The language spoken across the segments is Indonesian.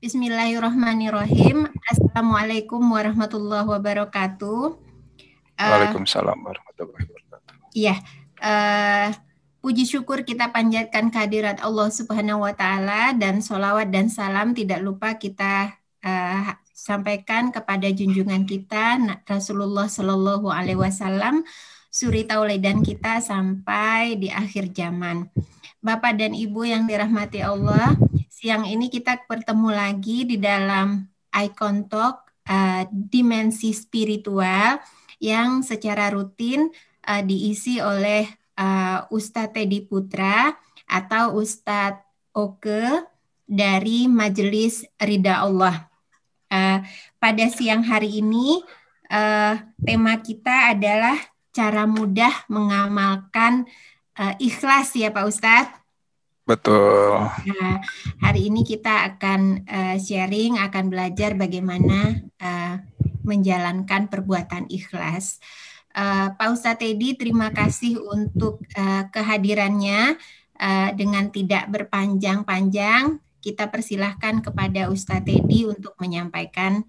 Bismillahirrahmanirrahim. Assalamualaikum warahmatullahi wabarakatuh. Waalaikumsalam warahmatullahi wabarakatuh. Iya, puji syukur kita panjatkan kehadirat Allah Subhanahu wa Ta'ala, dan sholawat dan salam tidak lupa kita sampaikan kepada junjungan kita Rasulullah Shallallahu Alaihi Wasallam, suri tauladan kita sampai di akhir zaman. Bapak dan Ibu yang dirahmati Allah, siang ini kita bertemu lagi di dalam Icon Talk dimensi spiritual yang secara rutin diisi oleh Ustadz Teddy Putra atau Ustadz Oke dari Majelis Ridha Allah. Pada siang hari ini tema kita adalah cara mudah mengamalkan ikhlas ya Pak Ustadz. Betul. Nah, hari ini kita akan sharing, akan belajar bagaimana menjalankan perbuatan ikhlas. Pak Ustadz Teddy, terima kasih untuk kehadirannya. Dengan tidak berpanjang-panjang, kita persilahkan kepada Ustadz Teddy untuk menyampaikan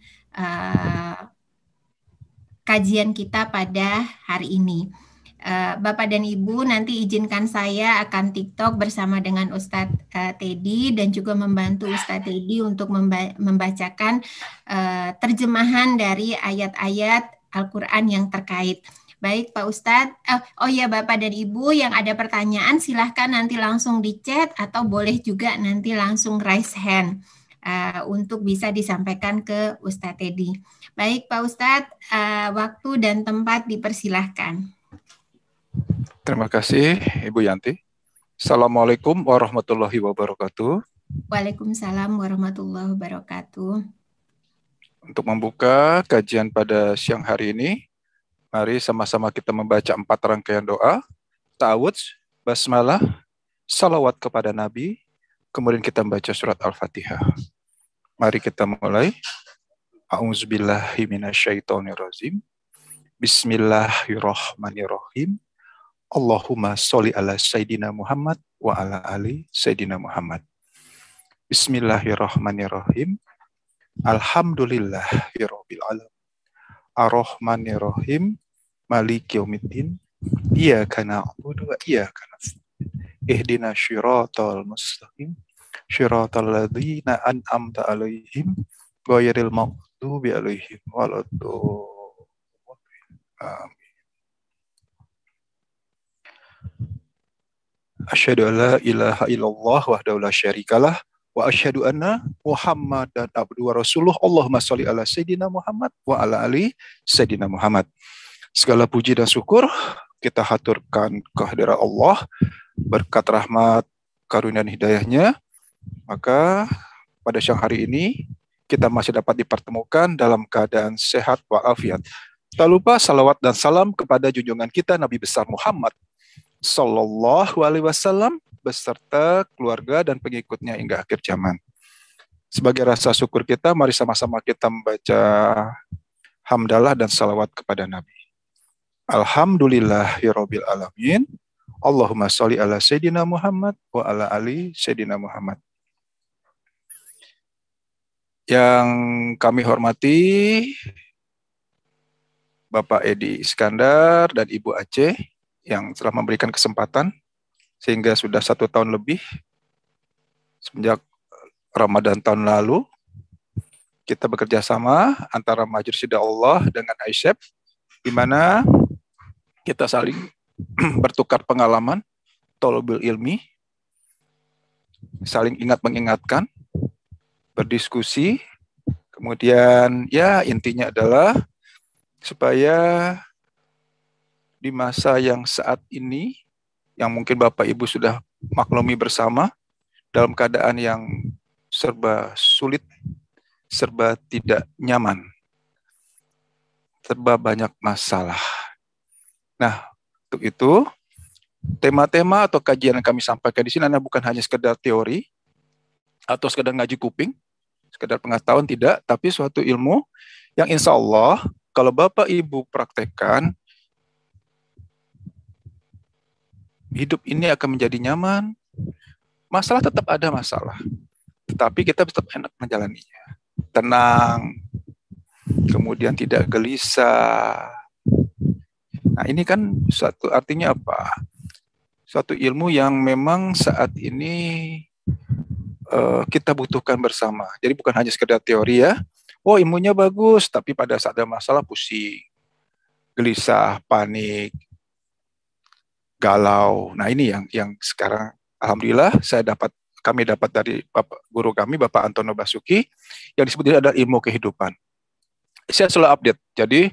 kajian kita pada hari ini. Bapak dan Ibu, nanti izinkan saya akan TikTok bersama dengan Ustadz Teddy dan juga membantu Ustadz Teddy untuk membacakan terjemahan dari ayat-ayat Al-Quran yang terkait. Baik Pak Ustadz, oh ya Bapak dan Ibu yang ada pertanyaan silahkan nanti langsung di chat atau boleh juga nanti langsung raise hand untuk bisa disampaikan ke Ustadz Teddy. Baik Pak Ustadz, waktu dan tempat dipersilahkan. Terima kasih Ibu Yanti. Assalamualaikum warahmatullahi wabarakatuh. Waalaikumsalam warahmatullahi wabarakatuh. Untuk membuka kajian pada siang hari ini, mari sama-sama kita membaca 4 rangkaian doa, ta'awudz, basmalah, salawat kepada Nabi, kemudian kita membaca surat Al-Fatihah. Mari kita mulai. A'udzubillahi minasyaitonirrajim. Bismillahirrahmanirrahim. Allahumma sholli ala Sayyidina Muhammad wa ala ali Sayyidina Muhammad. Bismillahirrahmanirrahim. Alhamdulillahirabbil alamin. Ar-Rahmanirrahim. Maliki yaumiddin. Iyyaka na'budu wa iyyaka nasta'in. Ihdinas shiratal mustaqim. Shiratal ladzina an'amta 'alaihim ghairil maghdubi 'alaihim waladdallin. Amin. Asyhadu an la ilaha illallah wahdahu la syarikalah wa asyhadu anna Muhammadan abduhu wa rasuluh. Allahumma sholli ala Sayyidina Muhammad wa ala ali Sayyidina Muhammad. Segala puji dan syukur kita haturkan kehadirat Allah, berkat rahmat, karunia dan hidayahnya. Maka pada siang hari ini kita masih dapat dipertemukan dalam keadaan sehat walafiat. Tak lupa salawat dan salam kepada junjungan kita Nabi besar Muhammad Sallallahu Alaihi Wasallam beserta keluarga dan pengikutnya hingga akhir zaman. Sebagai rasa syukur kita, mari sama-sama kita membaca hamdalah dan salawat kepada Nabi. Alhamdulillahirabbil alamin. Allahumma sholli ala Sayyidina Muhammad wa ala ali Sayyidina Muhammad. Yang kami hormati Bapak Edi Iskandar dan Ibu Aceh yang telah memberikan kesempatan sehingga sudah 1 tahun lebih semenjak Ramadan tahun lalu kita bekerja sama antara Majelis Ridha Allah dengan ISEP, di mana kita saling bertukar pengalaman, thalabul ilmi, saling ingat mengingatkan, berdiskusi, kemudian ya intinya adalah supaya di masa yang saat ini, yang mungkin Bapak Ibu sudah maklumi bersama, dalam keadaan yang serba sulit, serba tidak nyaman, serba banyak masalah. Nah, untuk itu, tema-tema atau kajian yang kami sampaikan di sini bukan hanya sekedar teori, atau sekedar ngaji kuping, sekedar pengetahuan, tidak, tapi suatu ilmu yang insya Allah, kalau Bapak Ibu praktekkan, hidup ini akan menjadi nyaman. Masalah tetap ada masalah, tetapi kita tetap enak menjalaninya. Tenang, kemudian tidak gelisah. Nah, ini kan suatu artinya apa? Suatu ilmu yang memang saat ini kita butuhkan bersama. Jadi bukan hanya sekedar teori ya. Oh, ilmunya bagus, tapi pada saat ada masalah pusing, gelisah, panik, galau. Nah, ini yang sekarang alhamdulillah kami dapat dari Bapak guru kami Bapak Antono Basuki yang disebut adalah ilmu kehidupan. Saya selalu update. Jadi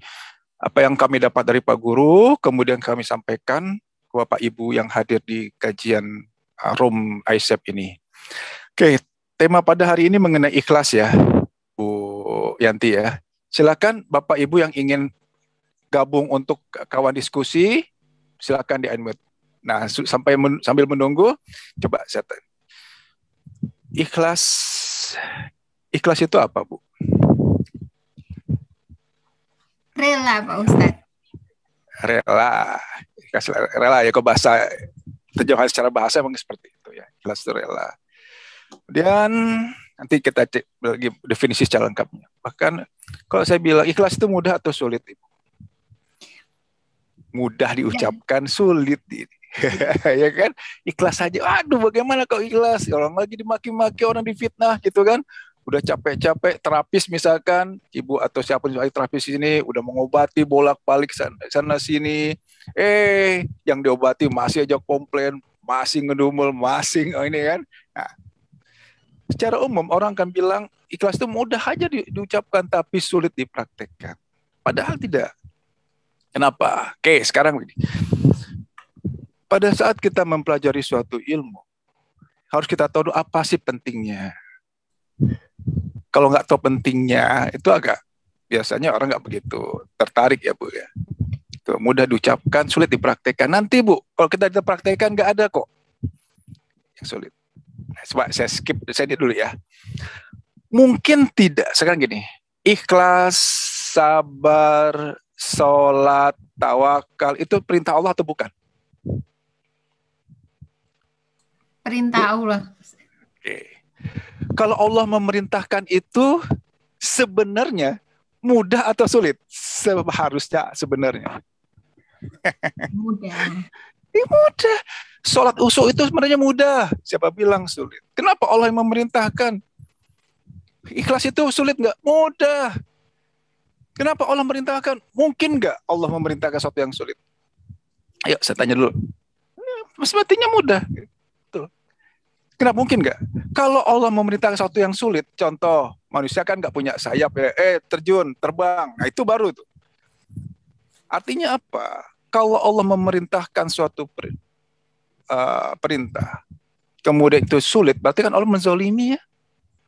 apa yang kami dapat dari Pak Guru, kemudian kami sampaikan ke Bapak Ibu yang hadir di kajian Room ISEP ini. Oke, tema pada hari ini mengenai ikhlas ya, Bu Yanti ya. Silakan Bapak Ibu yang ingin gabung untuk kawan diskusi, silakan di unmute. Nah, sambil menunggu, coba saya tanya. Ikhlas itu apa, Bu? Rela, Pak Ustadz. Rela ya, kok bahasa terjemahan secara bahasa memang seperti itu ya. Ikhlas itu rela. Kemudian nanti kita cek lagi definisi secara lengkapnya. Bahkan kalau saya bilang ikhlas itu mudah atau sulit, Ibu? Mudah diucapkan, sulit. Ya kan? Ikhlas saja. Aduh, bagaimana kau ikhlas? Orang lagi dimaki-maki, orang difitnah gitu kan. Udah capek-capek terapis misalkan, ibu atau siapa yang terapis ini udah mengobati bolak-balik sana sini. Yang diobati masih aja komplain, masih ngedumel, masih ini kan. Nah, secara umum orang akan bilang ikhlas itu mudah aja diucapkan tapi sulit dipraktekkan. Padahal tidak. Kenapa? Oke, sekarang begini. Pada saat kita mempelajari suatu ilmu, harus kita tahu apa sih pentingnya. Kalau nggak tahu pentingnya, itu agak biasanya orang nggak begitu tertarik ya Bu ya. Itu mudah diucapkan, sulit dipraktekkan. Nanti Bu, kalau kita dipraktekkan nggak ada kok yang sulit. Nah, coba saya skip dulu ya. Mungkin tidak. Sekarang gini, ikhlas, sabar, sholat, tawakal, itu perintah Allah atau bukan? Perintah Allah. Oke. Kalau Allah memerintahkan itu sebenarnya mudah atau sulit? Seharusnya sebenarnya. Mudah. Mudah. Sholat usul itu sebenarnya mudah. Siapa bilang sulit? Kenapa Allah yang memerintahkan? Ikhlas itu sulit nggak? Mudah. Kenapa Allah memerintahkan? Mungkin nggak Allah memerintahkan sesuatu yang sulit? Ayo saya tanya dulu. Sepertinya mudah. Tuh. Kenapa mungkin nggak? Kalau Allah memerintahkan sesuatu yang sulit, contoh manusia kan nggak punya sayap ya, terjun, terbang, nah itu baru tuh. Artinya apa? Kalau Allah memerintahkan suatu perintah, kemudian itu sulit, berarti kan Allah menzolimi ya?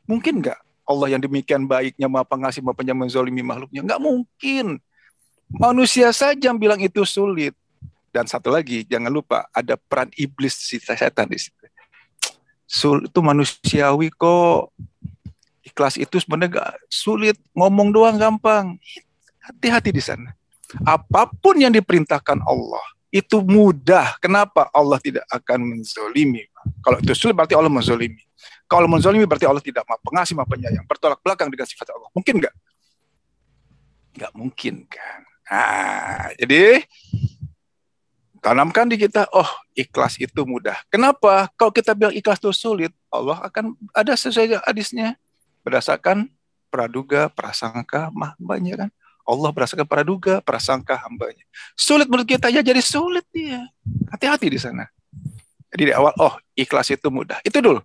Mungkin nggak Allah yang demikian baiknya, maha pengasih, maha penyayang menzolimi makhluknya? Nggak mungkin. Manusia saja yang bilang itu sulit. Dan satu lagi, jangan lupa ada peran iblis, si setan di situ. Itu manusiawi kok. Ikhlas itu sebenarnya gak sulit, ngomong doang gampang. Hati-hati di sana. Apapun yang diperintahkan Allah itu mudah. Kenapa? Allah tidak akan menzolimi. Kalau itu sulit berarti Allah menzolimi. Kalau menzolimi berarti Allah tidak maha pengasih, maha penyayang. Bertolak belakang dengan sifat Allah. Mungkin nggak? Nggak mungkin kan. Nah, jadi tanamkan di kita, oh ikhlas itu mudah. Kenapa? Kalau kita bilang ikhlas itu sulit, Allah akan ada sesuai hadisnya. Berdasarkan praduga, prasangka, hambanya kan. Allah berdasarkan praduga, prasangka, hambanya. Sulit menurut kita ya jadi sulit dia. Hati-hati di sana. Jadi di awal, oh ikhlas itu mudah. Itu dulu.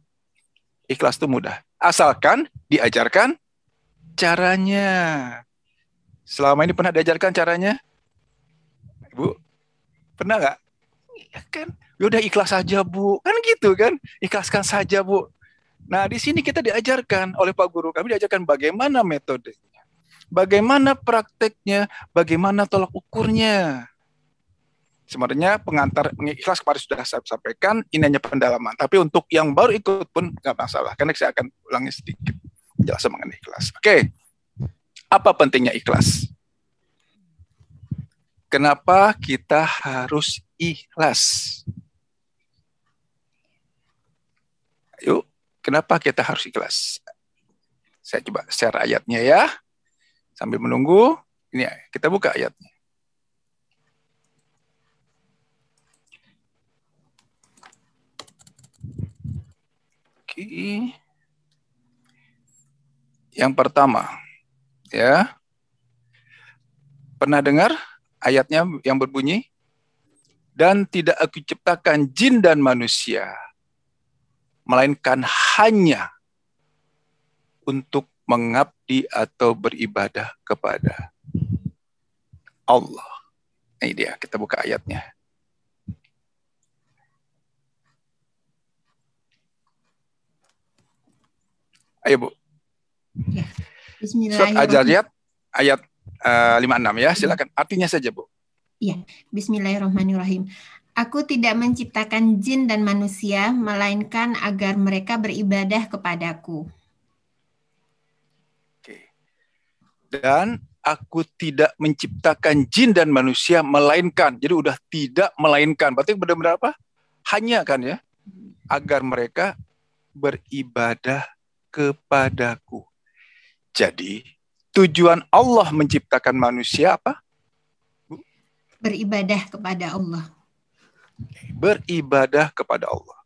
Ikhlas itu mudah. Asalkan diajarkan caranya. Selama ini pernah diajarkan caranya? Ibu, pernah nggak? Ya kan, udah ikhlas saja Bu. Kan gitu kan, ikhlaskan saja Bu. Nah di sini kita diajarkan oleh Pak Guru, kami diajarkan bagaimana metodenya, bagaimana prakteknya, bagaimana tolak ukurnya. Sebenarnya ikhlas kemarin sudah saya sampaikan, ini hanya pendalaman. Tapi untuk yang baru ikut pun nggak masalah, karena saya akan ulangi sedikit penjelasan mengenai ikhlas. Oke, apa pentingnya ikhlas? Kenapa kita harus ikhlas? Yuk, Kenapa kita harus ikhlas? Saya coba share ayatnya ya. Sambil menunggu, ini kita buka ayatnya. Oke. Yang pertama, ya. Pernah dengar ayatnya yang berbunyi, dan tidak aku ciptakan jin dan manusia, melainkan hanya untuk mengabdi atau beribadah kepada Allah. Ini dia, kita buka ayatnya. Ayo Bu. Ya. Surat Al-Zariyat ayat 56 ya, silakan. Artinya saja Bu. Ya, Bismillahirrahmanirrahim. Aku tidak menciptakan jin dan manusia, melainkan agar mereka beribadah kepadaku. Oke. Dan aku tidak menciptakan jin dan manusia, melainkan. Jadi udah tidak melainkan. Berarti benar-benar apa? Hanya kan ya. Agar mereka beribadah kepadaku. Jadi tujuan Allah menciptakan manusia apa? Beribadah kepada Allah. Beribadah kepada Allah.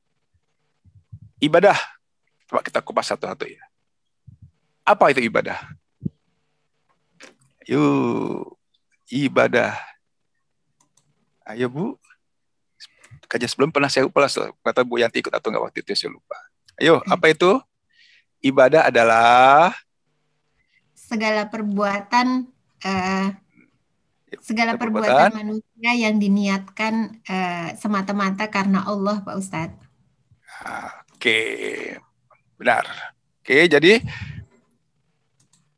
Ibadah. Coba kita kupas satu-satu ya. Apa itu ibadah? Yuk, ibadah. Ayo Bu. Kajian sebelum pernah saya lupa, kata Bu Yanti ikut atau enggak waktu itu, saya lupa. Ayo, apa itu? Ibadah adalah segala perbuatan manusia yang diniatkan semata-mata karena Allah, Pak Ustadz. Oke, benar. Oke, jadi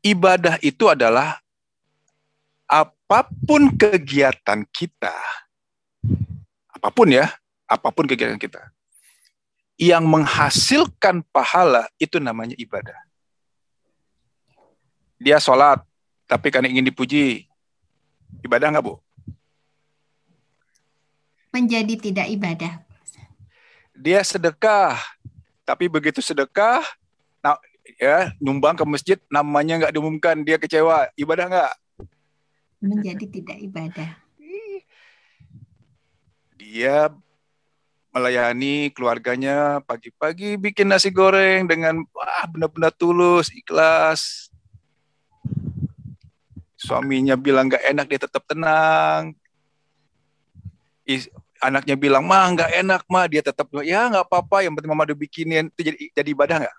ibadah itu adalah apapun kegiatan kita, apapun kegiatan kita, yang menghasilkan pahala, itu namanya ibadah. Dia sholat, tapi karena ingin dipuji, ibadah nggak Bu? Menjadi tidak ibadah. Dia sedekah, tapi begitu sedekah, nyumbang ke masjid, namanya nggak diumumkan, dia kecewa, ibadah nggak? Menjadi tidak ibadah. Dia melayani keluarganya pagi-pagi, bikin nasi goreng dengan benar-benar tulus, ikhlas. Suaminya bilang nggak enak, dia tetap tenang. Anaknya bilang, nggak enak, dia tetap, ya nggak apa-apa, yang penting mama udah bikinin. Itu jadi ibadah nggak?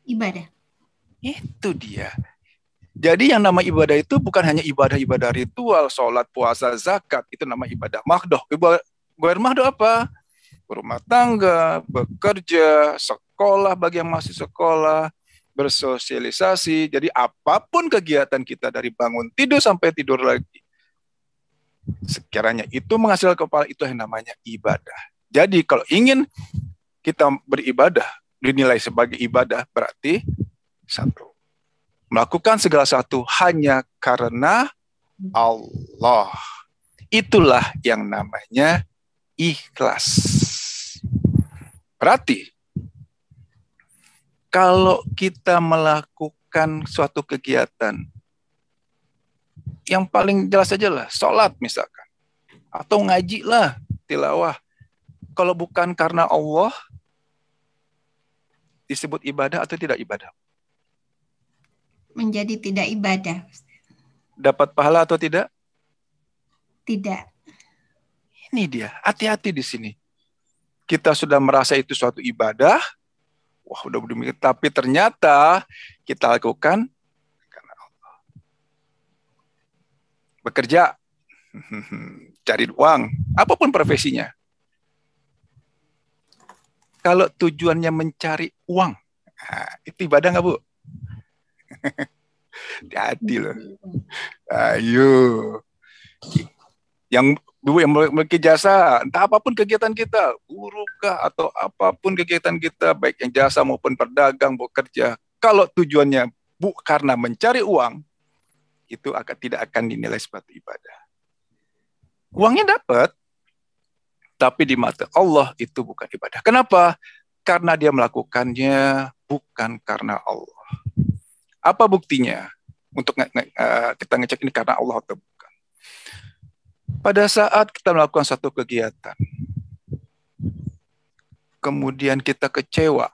Ibadah. Itu dia. Jadi yang nama ibadah itu bukan hanya ibadah-ibadah ritual, sholat, puasa, zakat, itu nama ibadah mahdoh. Ibadah mahdoh apa? Berumah tangga, bekerja, sekolah bagi yang masih sekolah, bersosialisasi. Jadi apapun kegiatan kita dari bangun tidur sampai tidur lagi, sekiranya itu menghasilkan kepala, itu yang namanya ibadah. Jadi kalau ingin kita beribadah, dinilai sebagai ibadah, berarti satu, melakukan segala sesuatu hanya karena Allah. Itulah yang namanya ikhlas. Berarti kalau kita melakukan suatu kegiatan, yang paling jelas aja lah, sholat misalkan, atau ngaji lah, tilawah. Kalau bukan karena Allah, disebut ibadah atau tidak ibadah? Menjadi tidak ibadah. Dapat pahala atau tidak? Tidak. Ini dia, hati-hati di sini. Kita sudah merasa itu suatu ibadah, udah demikian, tapi ternyata kita lakukan karena Allah. Bekerja, cari uang, apapun profesinya. Kalau tujuannya mencari uang, itu ibadah nggak Bu? Hati-hati loh. Ayo. Yang Bu yang memiliki jasa, entah apapun kegiatan kita, burukah atau apapun kegiatan kita, baik yang jasa maupun pedagang, bekerja, kalau tujuannya karena mencari uang, itu tidak akan dinilai sebagai ibadah. Uangnya dapat, tapi di mata Allah itu bukan ibadah. Kenapa? karena dia melakukannya, bukan karena Allah. Apa buktinya untuk kita ngecek ini karena Allah atau bukan? Pada saat kita melakukan satu kegiatan, kemudian kita kecewa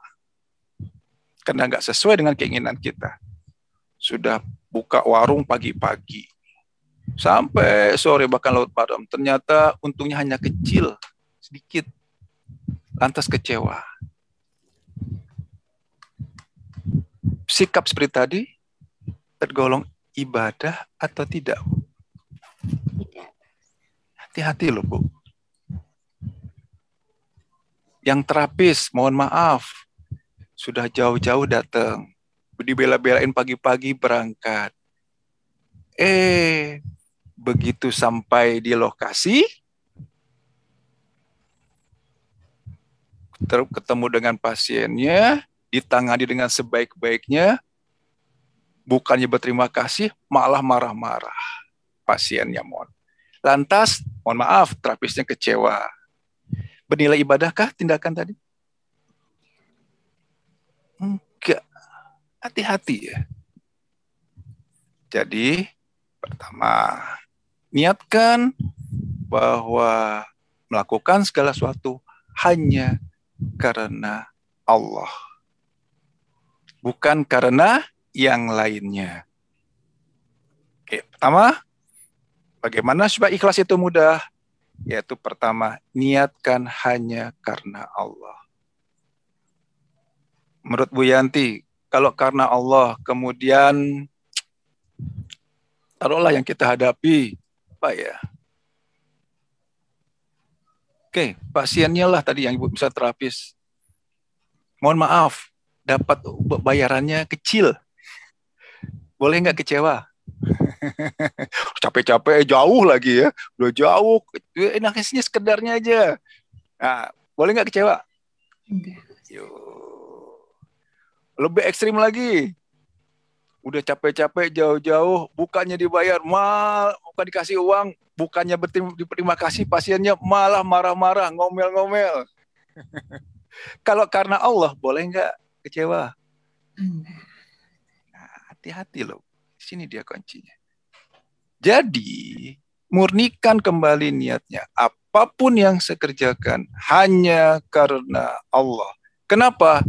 karena nggak sesuai dengan keinginan kita. Sudah buka warung pagi-pagi, sampai sore bahkan larut malam. Ternyata untungnya hanya kecil, sedikit. Lantas kecewa. Sikap seperti tadi tergolong ibadah atau tidak? Tidak. Hati-hati loh, Bu. Yang terapis, mohon maaf, sudah jauh-jauh datang, dibela-belain pagi-pagi berangkat. Begitu sampai di lokasi, ketemu dengan pasiennya, ditangani dengan sebaik-baiknya, bukannya berterima kasih, malah marah-marah pasiennya. Lantas, mohon maaf, terapisnya kecewa. Bernilai ibadahkah tindakan tadi? Enggak. Hati-hati ya. Jadi, pertama, niatkan bahwa melakukan segala sesuatu hanya karena Allah. Bukan karena yang lainnya. Oke, pertama, bagaimana supaya ikhlas itu mudah? Yaitu pertama, niatkan hanya karena Allah. Menurut Bu Yanti, kalau karena Allah, kemudian taruhlah yang kita hadapi, apa ya? Oke, pasiennya lah tadi yang Ibu bisa terapis. Mohon maaf, dapat bayarannya kecil. Boleh nggak kecewa? Capek-capek jauh lagi ya, udah jauh, nakesnya sekedarnya aja. Nah, boleh nggak kecewa? Enggak. Lebih ekstrim lagi, udah capek-capek jauh-jauh, bukannya dibayar, bukan dikasih uang, bukannya berterima kasih, pasiennya malah marah-marah, ngomel-ngomel. Kalau karena Allah, boleh nggak kecewa? Enggak. Nah, hati-hati loh, di sini dia kuncinya. Jadi, murnikan kembali niatnya. Apapun yang saya kerjakan, hanya karena Allah. Kenapa?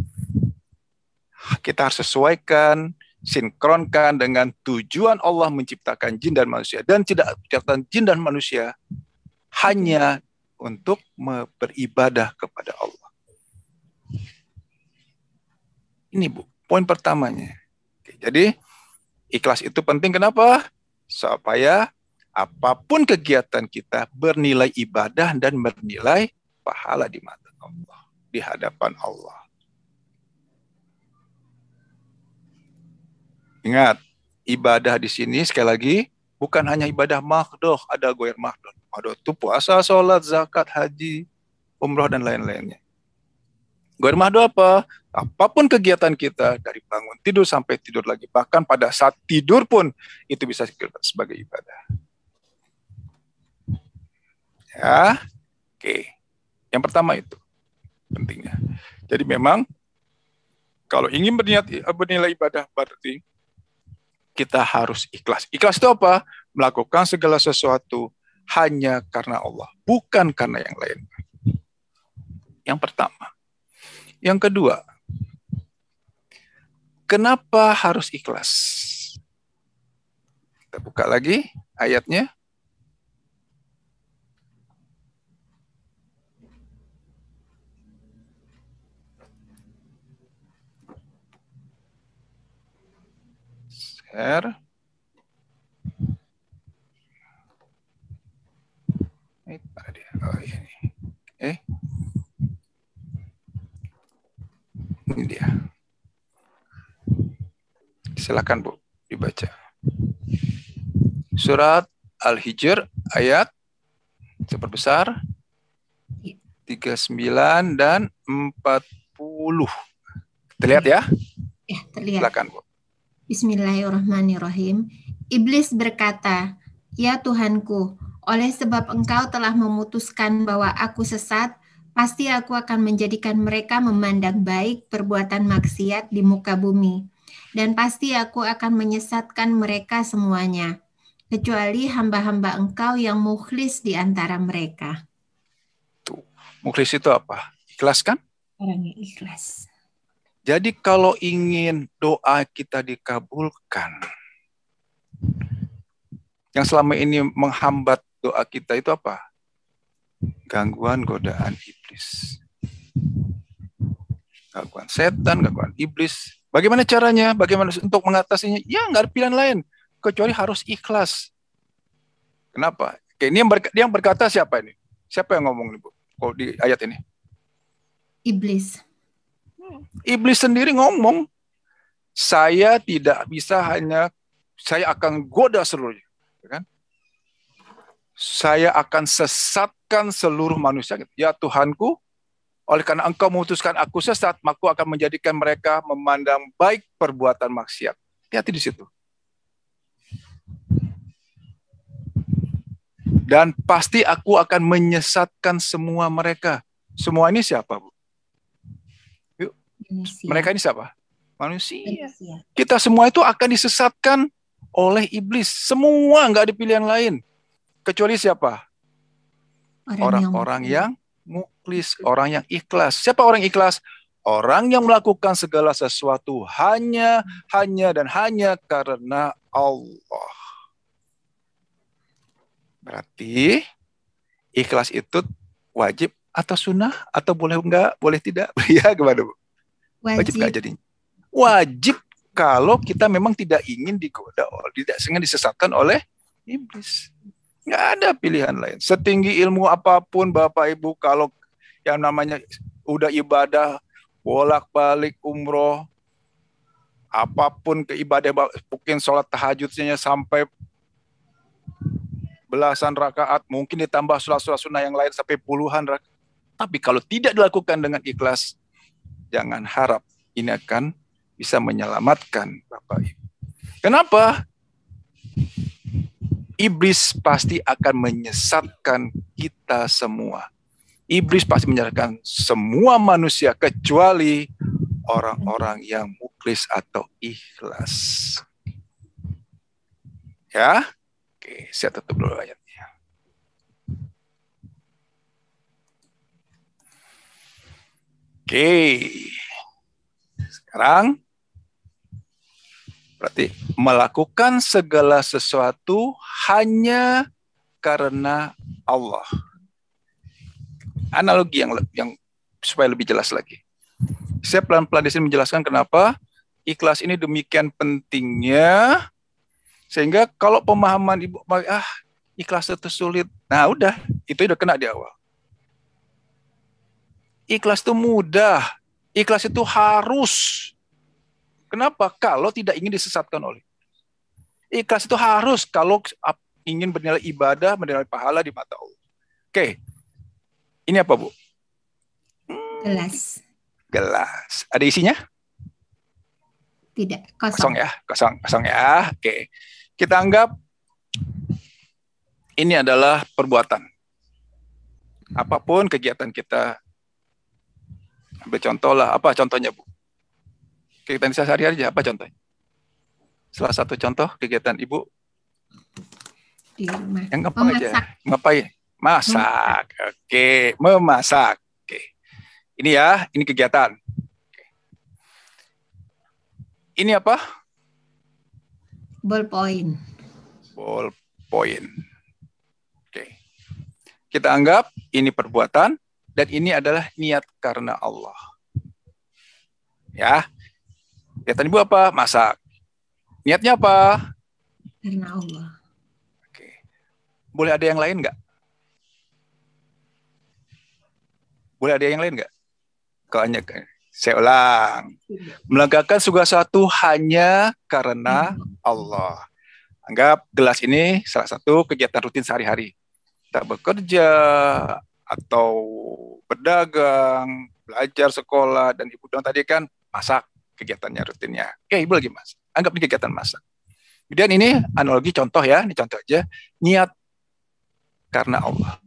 Kita harus sesuaikan, sinkronkan dengan tujuan Allah menciptakan jin dan manusia. Dan tidak menciptakan jin dan manusia hanya untuk beribadah kepada Allah. Ini Bu, poin pertamanya. Oke, jadi, ikhlas itu penting kenapa? Supaya apapun kegiatan kita bernilai ibadah dan bernilai pahala di mata Allah, di hadapan Allah. Ingat, ibadah di sini sekali lagi bukan hanya ibadah makdoh, ada goyer makdoh. Makdoh itu puasa, sholat, zakat, haji, umroh dan lain-lainnya. Goyer makdoh apa? Apapun kegiatan kita dari bangun tidur sampai tidur lagi, bahkan pada saat tidur pun itu bisa sebagai ibadah. Ya, oke. Yang pertama itu pentingnya. Jadi memang kalau ingin bernilai ibadah berarti kita harus ikhlas. Ikhlas itu apa? Melakukan segala sesuatu hanya karena Allah, bukan karena yang lain. Yang pertama. Yang kedua, kenapa harus ikhlas? Kita buka lagi ayatnya. Share. Oh, ini. Ini dia. Silakan Bu, dibaca. Surat Al-Hijr ayat seperbesar 39 dan 40. Terlihat ya? Ya, terlihat. Silakan Bu. Bismillahirrahmanirrahim. Iblis berkata, "Ya Tuhanku, oleh sebab Engkau telah memutuskan bahwa aku sesat, Pasti aku akan menjadikan mereka memandang baik perbuatan maksiat di muka bumi. Dan pasti aku akan menyesatkan mereka semuanya, kecuali hamba-hamba Engkau yang mukhlis di antara mereka. Tuh, mukhlis itu apa? Ikhlas kan? Orang yang ikhlas. Jadi kalau ingin doa kita dikabulkan, yang selama ini menghambat doa kita itu apa? Gangguan godaan iblis. Gangguan setan, gangguan iblis. Bagaimana caranya? Bagaimana untuk mengatasinya? Ya nggak ada pilihan lain. Kecuali harus ikhlas. Kenapa? Oke, ini yang berkata siapa ini? Siapa yang ngomong nih, Bu? Kalau di ayat ini? Iblis. Iblis sendiri ngomong, saya tidak bisa saya akan goda seluruhnya. Kan? Saya akan sesatkan seluruh manusia. Ya Tuhanku, oleh karena engkau memutuskan aku sesat, maka aku akan menjadikan mereka memandang baik perbuatan maksiat. Hati-hati di situ. Dan pasti aku akan menyesatkan semua mereka. Semua ini siapa, Bu? Yuk. Manusia. Mereka ini siapa? Manusia. Kita semua itu akan disesatkan oleh iblis. Semua, nggak ada pilihan lain. Kecuali siapa? Orang-orang yang mukhlis, orang yang ikhlas. Siapa orang ikhlas? Orang yang melakukan segala sesuatu hanya dan hanya karena Allah. Berarti ikhlas itu wajib atau sunnah atau boleh enggak, boleh tidak? Ya gimana, Bu? Wajib enggak jadinya? Wajib kalau kita memang tidak ingin digoda, tidak ingin disesatkan oleh iblis. Nggak ada pilihan lain. Setinggi ilmu apapun Bapak Ibu, kalau yang namanya udah ibadah, bolak-balik umroh, apapun keibadah, mungkin sholat tahajudnya sampai belasan rakaat, mungkin ditambah sholat-sholat sunnah yang lain sampai puluhan rakaat. Tapi kalau tidak dilakukan dengan ikhlas, jangan harap ini akan bisa menyelamatkan Bapak Ibu. Kenapa? Iblis pasti akan menyesatkan kita semua. Iblis pasti menyesatkan semua manusia kecuali orang-orang yang mukhlis atau ikhlas. Ya? Oke, saya tutup dulu ayatnya. Oke. Sekarang berarti melakukan segala sesuatu hanya karena Allah. Analogi yang supaya lebih jelas lagi. Saya pelan-pelan di sini menjelaskan kenapa ikhlas ini demikian pentingnya. Sehingga kalau pemahaman Ibu, ikhlas itu sulit. Nah udah, itu udah kena di awal. Ikhlas itu mudah. Ikhlas itu harus. Kenapa? Kalau tidak ingin disesatkan oleh. Ikhlas itu harus kalau ingin bernilai ibadah, bernilai pahala di mata Allah. Oke. Ini apa, Bu? Gelas. Gelas. Ada isinya? Tidak, kosong. Kosong ya, kosong ya. Oke. Kita anggap ini adalah perbuatan. Apapun kegiatan kita. Ambil contoh lah. Apa contohnya, Bu? Kegiatan sehari-hari aja, apa contohnya? Salah satu contoh kegiatan Ibu. Di rumah. Yang gampang aja. Ngapain? Masak. Oke. Memasak. Oke. Ini ya, ini kegiatan. Ini apa? Ballpoint. Ballpoint. Oke. Kita anggap ini perbuatan dan ini adalah niat karena Allah. Ya. Kegiatan Ibu apa? Masak. Niatnya apa? Karena Allah. Oke. Boleh ada yang lain nggak? Boleh ada yang lain nggak? Saya ulang. Melakukan segala sesuatu hanya karena Allah. Anggap gelas ini salah satu kegiatan rutin sehari-hari. Kita bekerja atau berdagang, belajar sekolah, dan Ibu bilang tadi kan masak kegiatannya rutinnya. Oke, Ibu lagi masak. Anggap ini kegiatan masak. Kemudian ini analogi contoh ya, ini contoh aja. Niat karena Allah.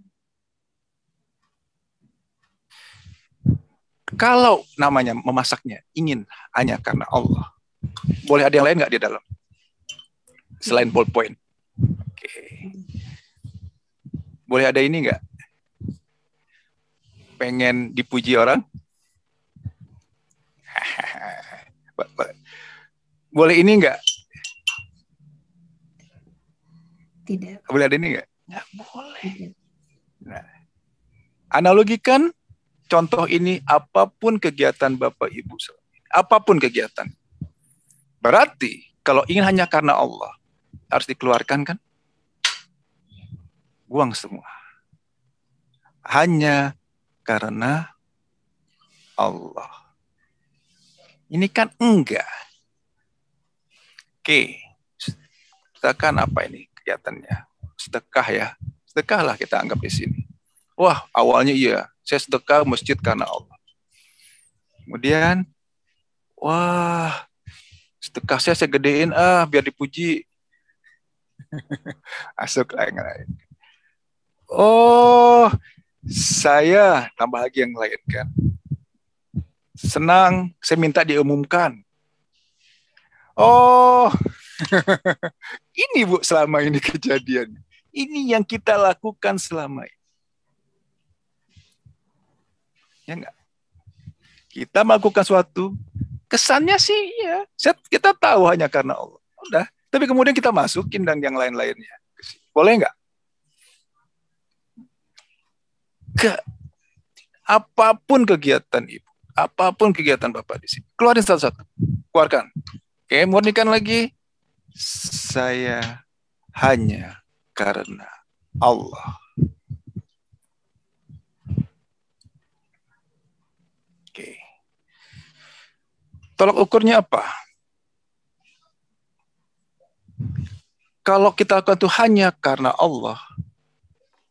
Kalau namanya memasaknya ingin hanya karena Allah, boleh ada yang lain nggak di dalam? Selain ballpoint. Oke. Boleh ada ini nggak? Pengen dipuji orang? Boleh ini nggak? Tidak. Boleh ada ini nggak? Nggak boleh. Nah, analogikan contoh ini apapun kegiatan Bapak Ibu, apapun kegiatan. Berarti kalau ingin hanya karena Allah, harus dikeluarkan kan? Buang semua. Hanya karena Allah. Ini kan enggak. Oke. Sedekah apa ini kegiatannya? Sedekah ya. Sedekahlah kita anggap di sini. Wah, awalnya iya. Saya sedekah masjid karena Allah. Kemudian, wah, sedekah saya gedein biar dipuji. Masuk lain. Oh, saya tambah lagi yang lain kan. Senang, saya minta diumumkan. Oh, ini Bu selama ini kejadian. Ini yang kita lakukan selama ini. Ya enggak? Kita melakukan suatu, kesannya sih ya, kita tahu hanya karena Allah. Udah, tapi kemudian kita masukin dan yang lain-lainnya. Boleh enggak? Apapun kegiatan Ibu, apapun kegiatan Bapak di sini, keluarin satu-satu. Keluarkan. Oke, murnikan lagi. Saya hanya karena Allah. Oke. Tolak ukurnya apa? Kalau kita lakukan itu hanya karena Allah,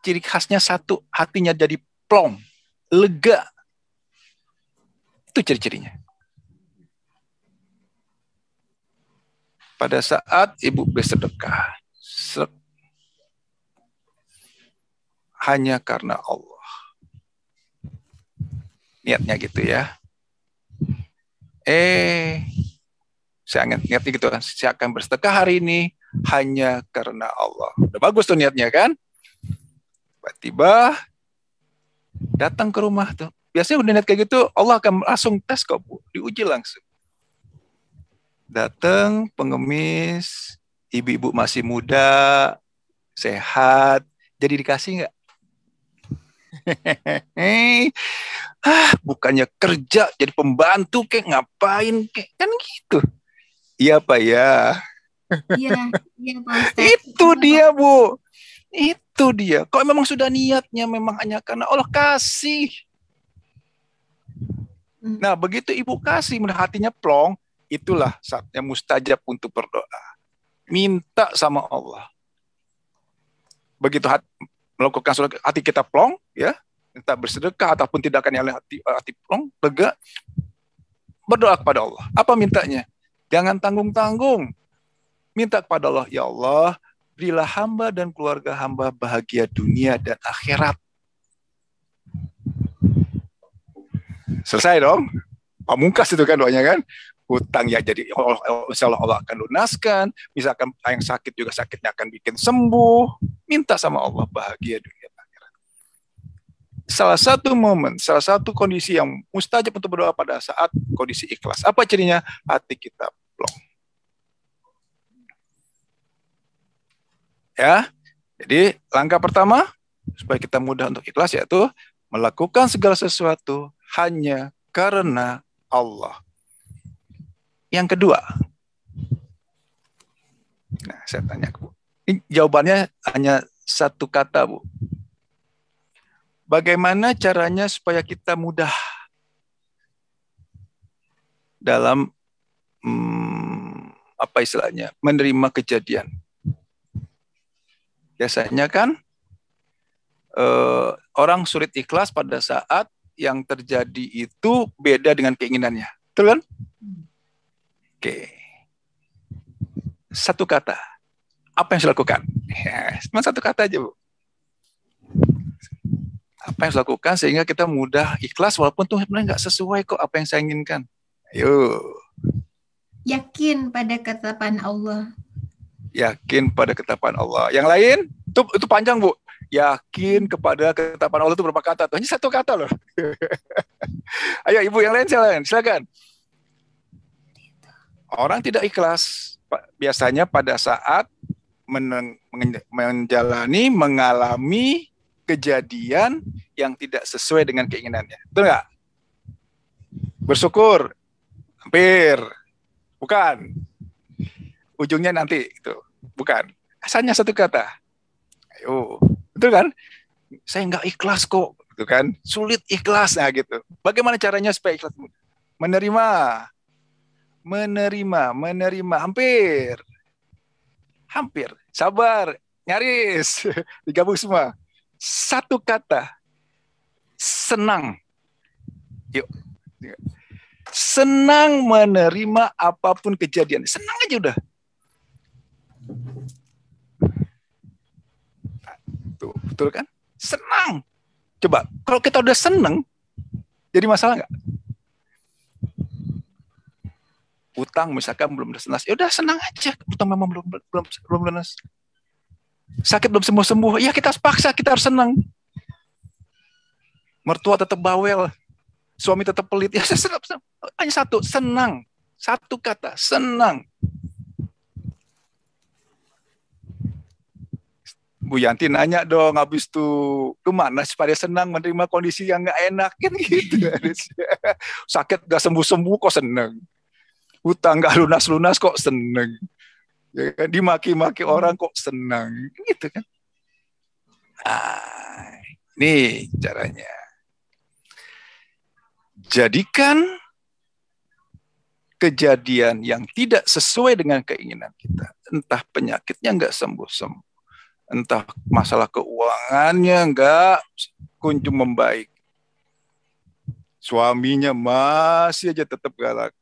ciri khasnya satu, hatinya jadi plong, lega. Itu ciri-cirinya. Pada saat Ibu bersedekah, hanya karena Allah. Niatnya gitu ya. Saya niat gitu kan. Saya akan bersedekah hari ini hanya karena Allah. Udah bagus tuh niatnya kan? Tiba-tiba datang ke rumah tuh. Biasanya udah niat kayak gitu, Allah akan langsung tes kok Bu, diuji langsung. Datang pengemis, ibu-ibu masih muda, sehat, jadi dikasih nggak? Bukannya kerja jadi pembantu kayak ngapain kayak kan gitu. Iya Pak ya. Iya, iya Pak Ustadz. Itu dia Bu. Itu dia. Kalau memang sudah niatnya memang hanya karena Allah kasih. Nah, begitu Ibu kasih, hatinya plong, itulah saatnya mustajab untuk berdoa. Minta sama Allah. Begitu melakukan hati kita plong, ya, minta bersedekah ataupun tindakan yang hati plong, lega, berdoa kepada Allah. Apa mintanya? Jangan tanggung-tanggung. Minta kepada Allah, ya Allah, berilah hamba dan keluarga hamba bahagia dunia dan akhirat. Selesai dong. Pamungkas itu kan doanya kan. Hutang ya jadi insya Allah akan lunaskan. Misalkan yang sakit juga sakitnya akan bikin sembuh. Minta sama Allah bahagia dunia dan akhirat. Salah satu momen, salah satu kondisi yang mustajab untuk berdoa pada saat kondisi ikhlas. Apa cirinya? Hati kita plong. Ya, jadi langkah pertama supaya kita mudah untuk ikhlas yaitu melakukan segala sesuatu hanya karena Allah. Yang kedua, nah saya tanya Bu, ini jawabannya hanya satu kata Bu. Bagaimana caranya supaya kita mudah dalam apa istilahnya menerima kejadian? Biasanya kan orang sulit ikhlas pada saat yang terjadi itu beda dengan keinginannya. Betul kan? Oke. Satu kata. Apa yang saya lakukan? Ya, cuma satu kata aja, Bu. Apa yang harus lakukan sehingga kita mudah ikhlas walaupun tuh sebenarnya nggak sesuai kok apa yang saya inginkan. Ayo. Yakin pada ketetapan Allah. Yakin pada ketetapan Allah. Yang lain itu panjang, Bu. Yakin kepada ketetapan Allah itu berapa kata? Hanya satu kata loh. Ayo Ibu yang lain silakan. Orang tidak ikhlas biasanya pada saat mengalami kejadian yang tidak sesuai dengan keinginannya. Betul nggak? Bersyukur. Hampir. Bukan. Ujungnya nanti itu. Bukan. Asalnya satu kata. Ayo. Betul kan? Saya nggak ikhlas kok. Gitu kan? Sulit ikhlasnya gitu. Bagaimana caranya supaya ikhlas? Menerima. Hampir. Sabar. Nyaris. Digabung semua. Satu kata. Senang. Yuk. Senang menerima apapun kejadian. Senang aja udah. Tuh, betul kan? Senang. Coba, kalau kita udah senang, jadi masalah nggak? Utang misalkan belum lunas, ya udah senang aja. Utang memang belum lunas. Sakit belum sembuh, ya kita paksa, kita harus senang. Mertua tetap bawel, suami tetap pelit, ya senang. Hanya satu, senang. Satu kata, senang. Bu Yanti nanya dong, habis tuh kemana supaya senang menerima kondisi yang nggak enak kan gitu. Sakit nggak sembuh kok senang. Hutang nggak lunas kok senang. Ya kan? Dimaki-maki orang kok senang, gitu kan? Nah, ini caranya. Jadikan kejadian yang tidak sesuai dengan keinginan kita, entah penyakitnya nggak sembuh-sembuh, entah masalah keuangannya nggak kunjung membaik, suaminya masih aja tetap galak,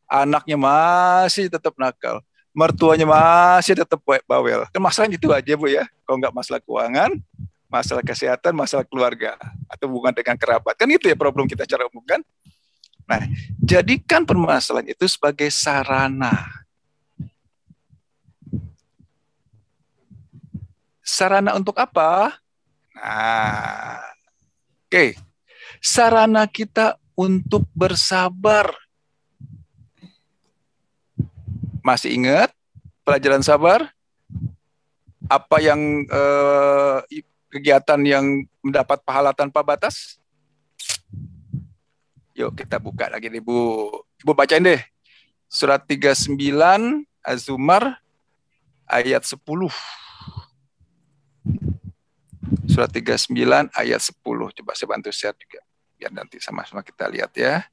anaknya masih tetap nakal, mertuanya masih tetap bawel. Kan masalahnya itu aja, Bu ya. Kalau nggak masalah keuangan, masalah kesehatan, masalah keluarga, atau hubungan dengan kerabat. Kan itu ya problem kita secara umum kan. Nah, jadikan permasalahan itu sebagai sarana. Sarana untuk apa? Nah, oke. Sarana kita untuk bersabar. Masih ingat pelajaran sabar? Apa yang kegiatan yang mendapat pahala tanpa batas? Yuk kita buka lagi nih, Bu. Ibu bacain deh. Surat 39 Az-Zumar ayat 10. Surat 39 ayat 10. Coba saya bantu share juga. Biar nanti sama-sama kita lihat ya.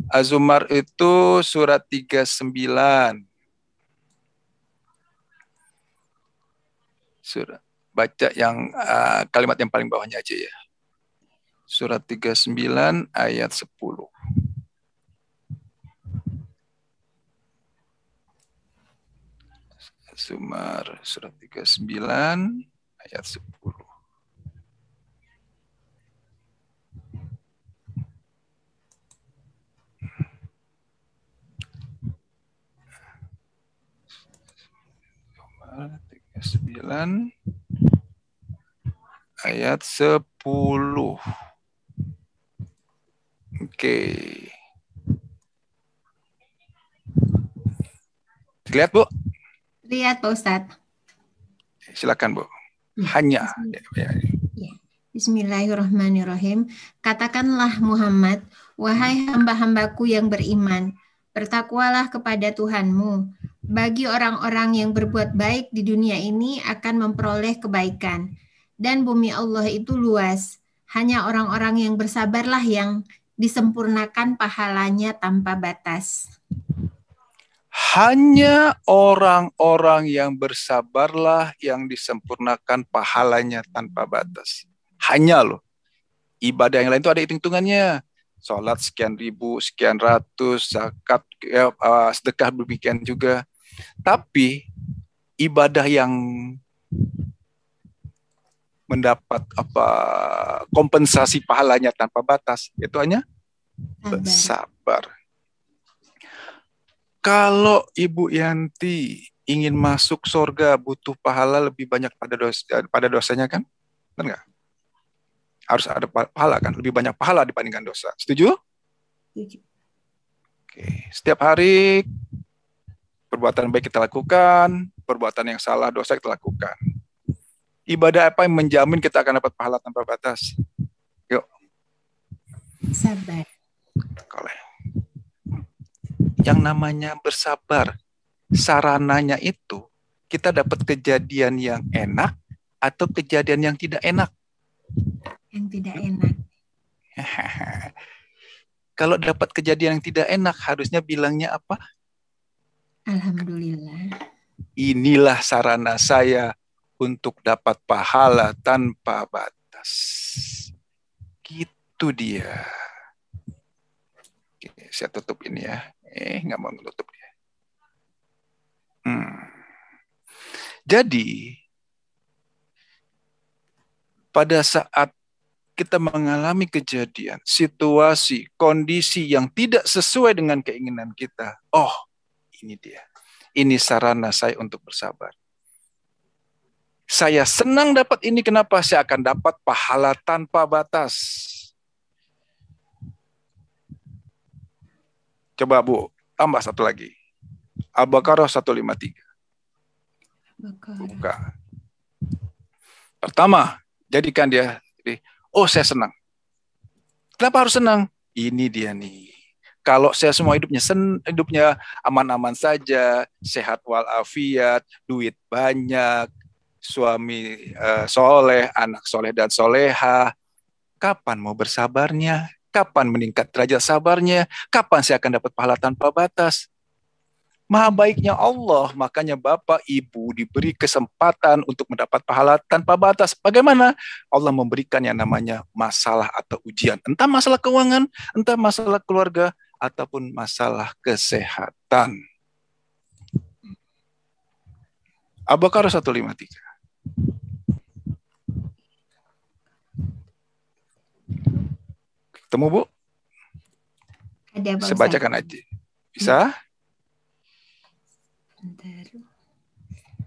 Az-Zumar itu surat 39. Surat, baca yang kalimat yang paling bawahnya aja ya. Surat 39 ayat 10. Az-Zumar surat 39 ayat 10. Az-Zumar 39 ayat 10. Oke. Lihat, Bu? Lihat, Pak Ustadz. Silakan, Bu. Hanya. Bismillahirrahmanirrahim. Katakanlah Muhammad, wahai hamba-hambaku yang beriman, bertakwalah kepada Tuhanmu. Bagi orang-orang yang berbuat baik di dunia ini akan memperoleh kebaikan. Dan bumi Allah itu luas. Hanya orang-orang yang bersabarlah yang disempurnakan pahalanya tanpa batas. Hanya orang-orang yang bersabarlah yang disempurnakan pahalanya tanpa batas. Hanya loh. Ibadah yang lain itu ada hitung-hitungannya. Sholat sekian ribu, sekian ratus, zakat, sedekah demikian juga. Tapi ibadah yang mendapat kompensasi pahalanya tanpa batas, itu hanya bersabar. Kalau Ibu Yanti ingin masuk surga butuh pahala lebih banyak pada dosanya kan? Benar nggak? Harus ada pahala kan? Lebih banyak pahala dibandingkan dosa. Setuju? Setuju. Oke. Setiap hari perbuatan baik kita lakukan, perbuatan yang salah dosa kita lakukan. Ibadah apa yang menjamin kita akan dapat pahala tanpa batas? Yuk. Sabar. Yang namanya bersabar, sarananya itu kita dapat kejadian yang enak atau kejadian yang tidak enak? Yang tidak enak. Kalau dapat kejadian yang tidak enak, harusnya bilangnya apa? Alhamdulillah. Inilah sarana saya untuk dapat pahala tanpa batas. Gitu dia. Oke, saya tutup ini ya. Nggak mau menutup dia. Jadi, pada saat kita mengalami kejadian, situasi, kondisi yang tidak sesuai dengan keinginan kita, oh, ini dia. Ini sarana saya untuk bersabar. Saya senang dapat ini, kenapa? Saya akan dapat pahala tanpa batas. Coba Bu, tambah satu lagi. Al-Baqarah 153. Buka. Pertama, jadikan dia, oh saya senang. Kenapa harus senang? Ini dia nih. Kalau saya semua hidupnya aman-aman saja, sehat walafiat, duit banyak, suami soleh, anak soleh dan soleha, kapan mau bersabarnya? Kapan meningkat derajat sabarnya? Kapan saya akan dapat pahala tanpa batas? Maha baiknya Allah, makanya Bapak Ibu diberi kesempatan untuk mendapat pahala tanpa batas. Bagaimana? Allah memberikan yang namanya masalah atau ujian. Entah masalah keuangan, entah masalah keluarga, ataupun masalah kesehatan. Al-Baqarah 153. Ketemu Bu? Ada Pak Ustaz. Saya bacakan aja. Bisa?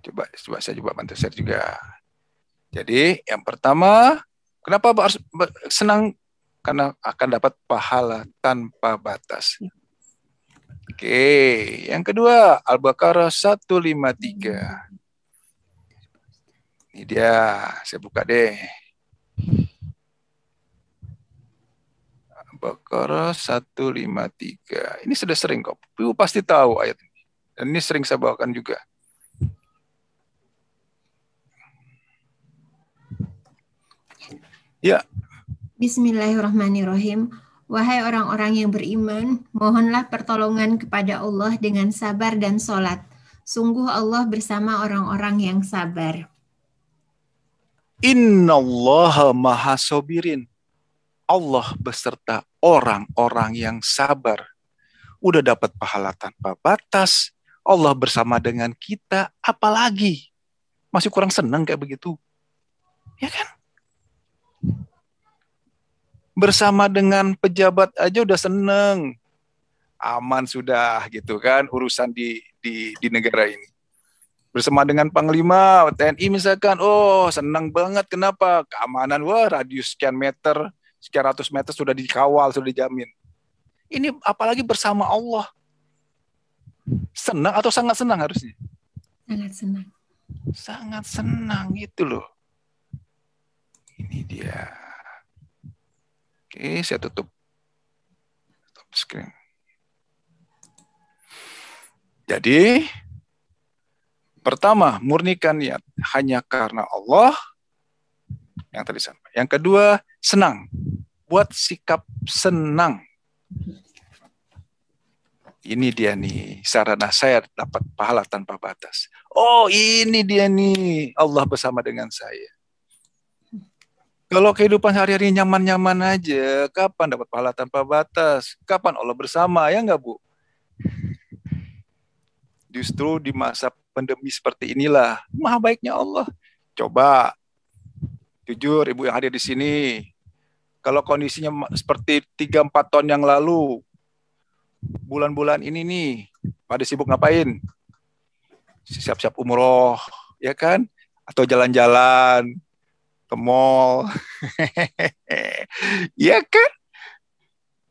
Coba saya bantu share juga. Jadi yang pertama, kenapa harus senang? Karena akan dapat pahala tanpa batas. Oke, yang kedua Al-Baqarah 153. Ini dia, saya buka deh. Al-Baqarah 153. Ini sudah sering kok. Ibu pasti tahu ayat ini. Dan ini sering saya bawakan juga. Ya. Bismillahirrahmanirrahim. Wahai orang-orang yang beriman, mohonlah pertolongan kepada Allah dengan sabar dan sholat. Sungguh Allah bersama orang-orang yang sabar. Innallaha maha sobirin. Allah beserta orang-orang yang sabar. Udah dapat pahala tanpa batas. Allah bersama dengan kita, apalagi? Masih kurang senang kayak begitu. Ya kan? Bersama dengan pejabat aja udah seneng. Aman sudah gitu kan urusan di negara ini. Bersama dengan Panglima TNI misalkan, oh senang banget, kenapa? Keamanan, wah radius sekian meter, sekian ratus meter sudah dikawal, sudah dijamin. Ini apalagi bersama Allah. Senang atau sangat senang harusnya? Sangat senang. Sangat senang gitu loh. Ini dia. Oke, saya tutup screen. Jadi, pertama, murnikan niat hanya karena Allah. Yang tadi sampai. Yang kedua, senang. Buat sikap senang. Ini dia nih, sarana saya dapat pahala tanpa batas. Oh, ini dia nih, Allah bersama dengan saya. Kalau kehidupan sehari-hari nyaman-nyaman aja, kapan dapat pahala tanpa batas? Kapan Allah bersama, ya enggak Bu? Justru di masa pandemi seperti inilah, maha baiknya Allah. Coba Jujur Ibu yang hadir di sini, kalau kondisinya seperti 3-4 tahun yang lalu, bulan-bulan ini nih, pada sibuk ngapain? Siap-siap umroh, ya kan? Atau jalan-jalan ke mall. Ya kan?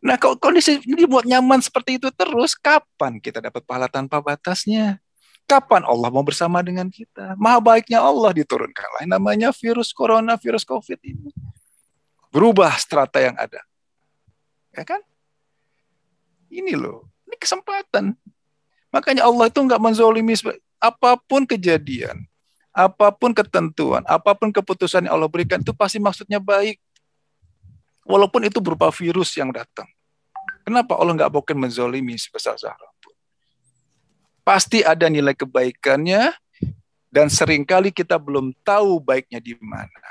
Nah, kalau kondisi ini dibuat nyaman seperti itu terus, kapan kita dapat pahala tanpa batasnya? Kapan Allah mau bersama dengan kita? Maha baiknya Allah diturunkanlah namanya virus corona, virus COVID ini. Berubah strata yang ada. Ya kan? Ini loh, ini kesempatan. Makanya Allah itu nggak menzolimi apapun kejadian, apapun ketentuan, apapun keputusan yang Allah berikan itu pasti maksudnya baik. Walaupun itu berupa virus yang datang. Kenapa Allah nggak mungkin menzolimi sebesar-besar? Pasti ada nilai kebaikannya dan seringkali kita belum tahu baiknya di mana.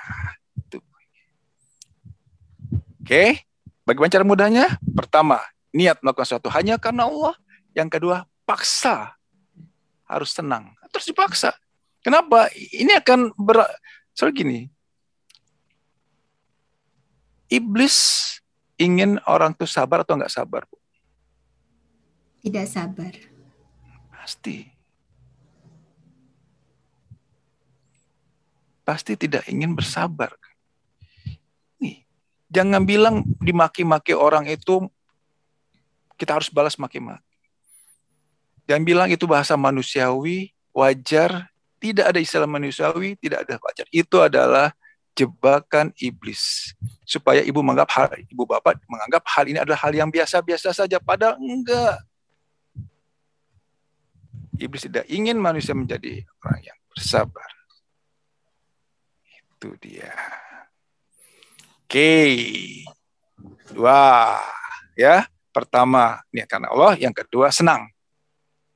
Oke, bagaimana cara mudahnya? Pertama, niat melakukan sesuatu hanya karena Allah. Yang kedua, paksa. Harus tenang. Terus dipaksa. Kenapa? Ini akan soal gini. Iblis ingin orang itu sabar atau nggak sabar? Tidak sabar. Pasti. Pasti tidak ingin bersabar. Nih, jangan bilang dimaki-maki orang itu kita harus balas maki-maki. Jangan bilang itu bahasa manusiawi, wajar. Tidak ada istilah manusiawi, tidak ada wajar. Itu adalah jebakan iblis. Supaya ibu bapak menganggap hal ini adalah hal yang biasa-biasa saja. Padahal enggak. Iblis tidak ingin manusia menjadi orang yang bersabar. Itu dia. Oke. Dua. Ya. Pertama, niat karena Allah. Yang kedua, senang.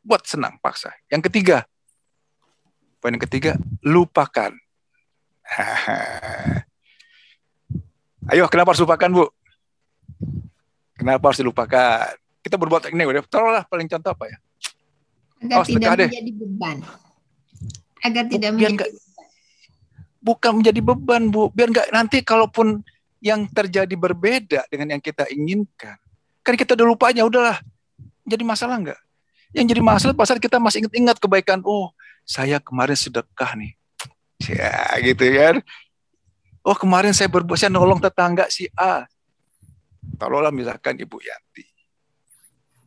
Buat senang, paksa. Yang ketiga. Poin yang ketiga, lupakan. Ayo, kenapa harus lupakan, Bu? Kenapa harus dilupakan? Kita berbuat ini, udah. Taruhlah paling contoh apa ya? Agar tidak menjadi beban. Agar tidak menjadi beban. Bukan menjadi beban, Bu. Biar nggak nanti kalaupun yang terjadi berbeda dengan yang kita inginkan. Kan kita udah lupanya, udahlah. Jadi masalah nggak? Yang jadi masalah pas kita masih ingat-ingat kebaikan. Oh, saya kemarin sedekah nih. Ya, gitu kan. Oh, kemarin saya nolong tetangga si A. Taruhlah misalkan Ibu Yanti.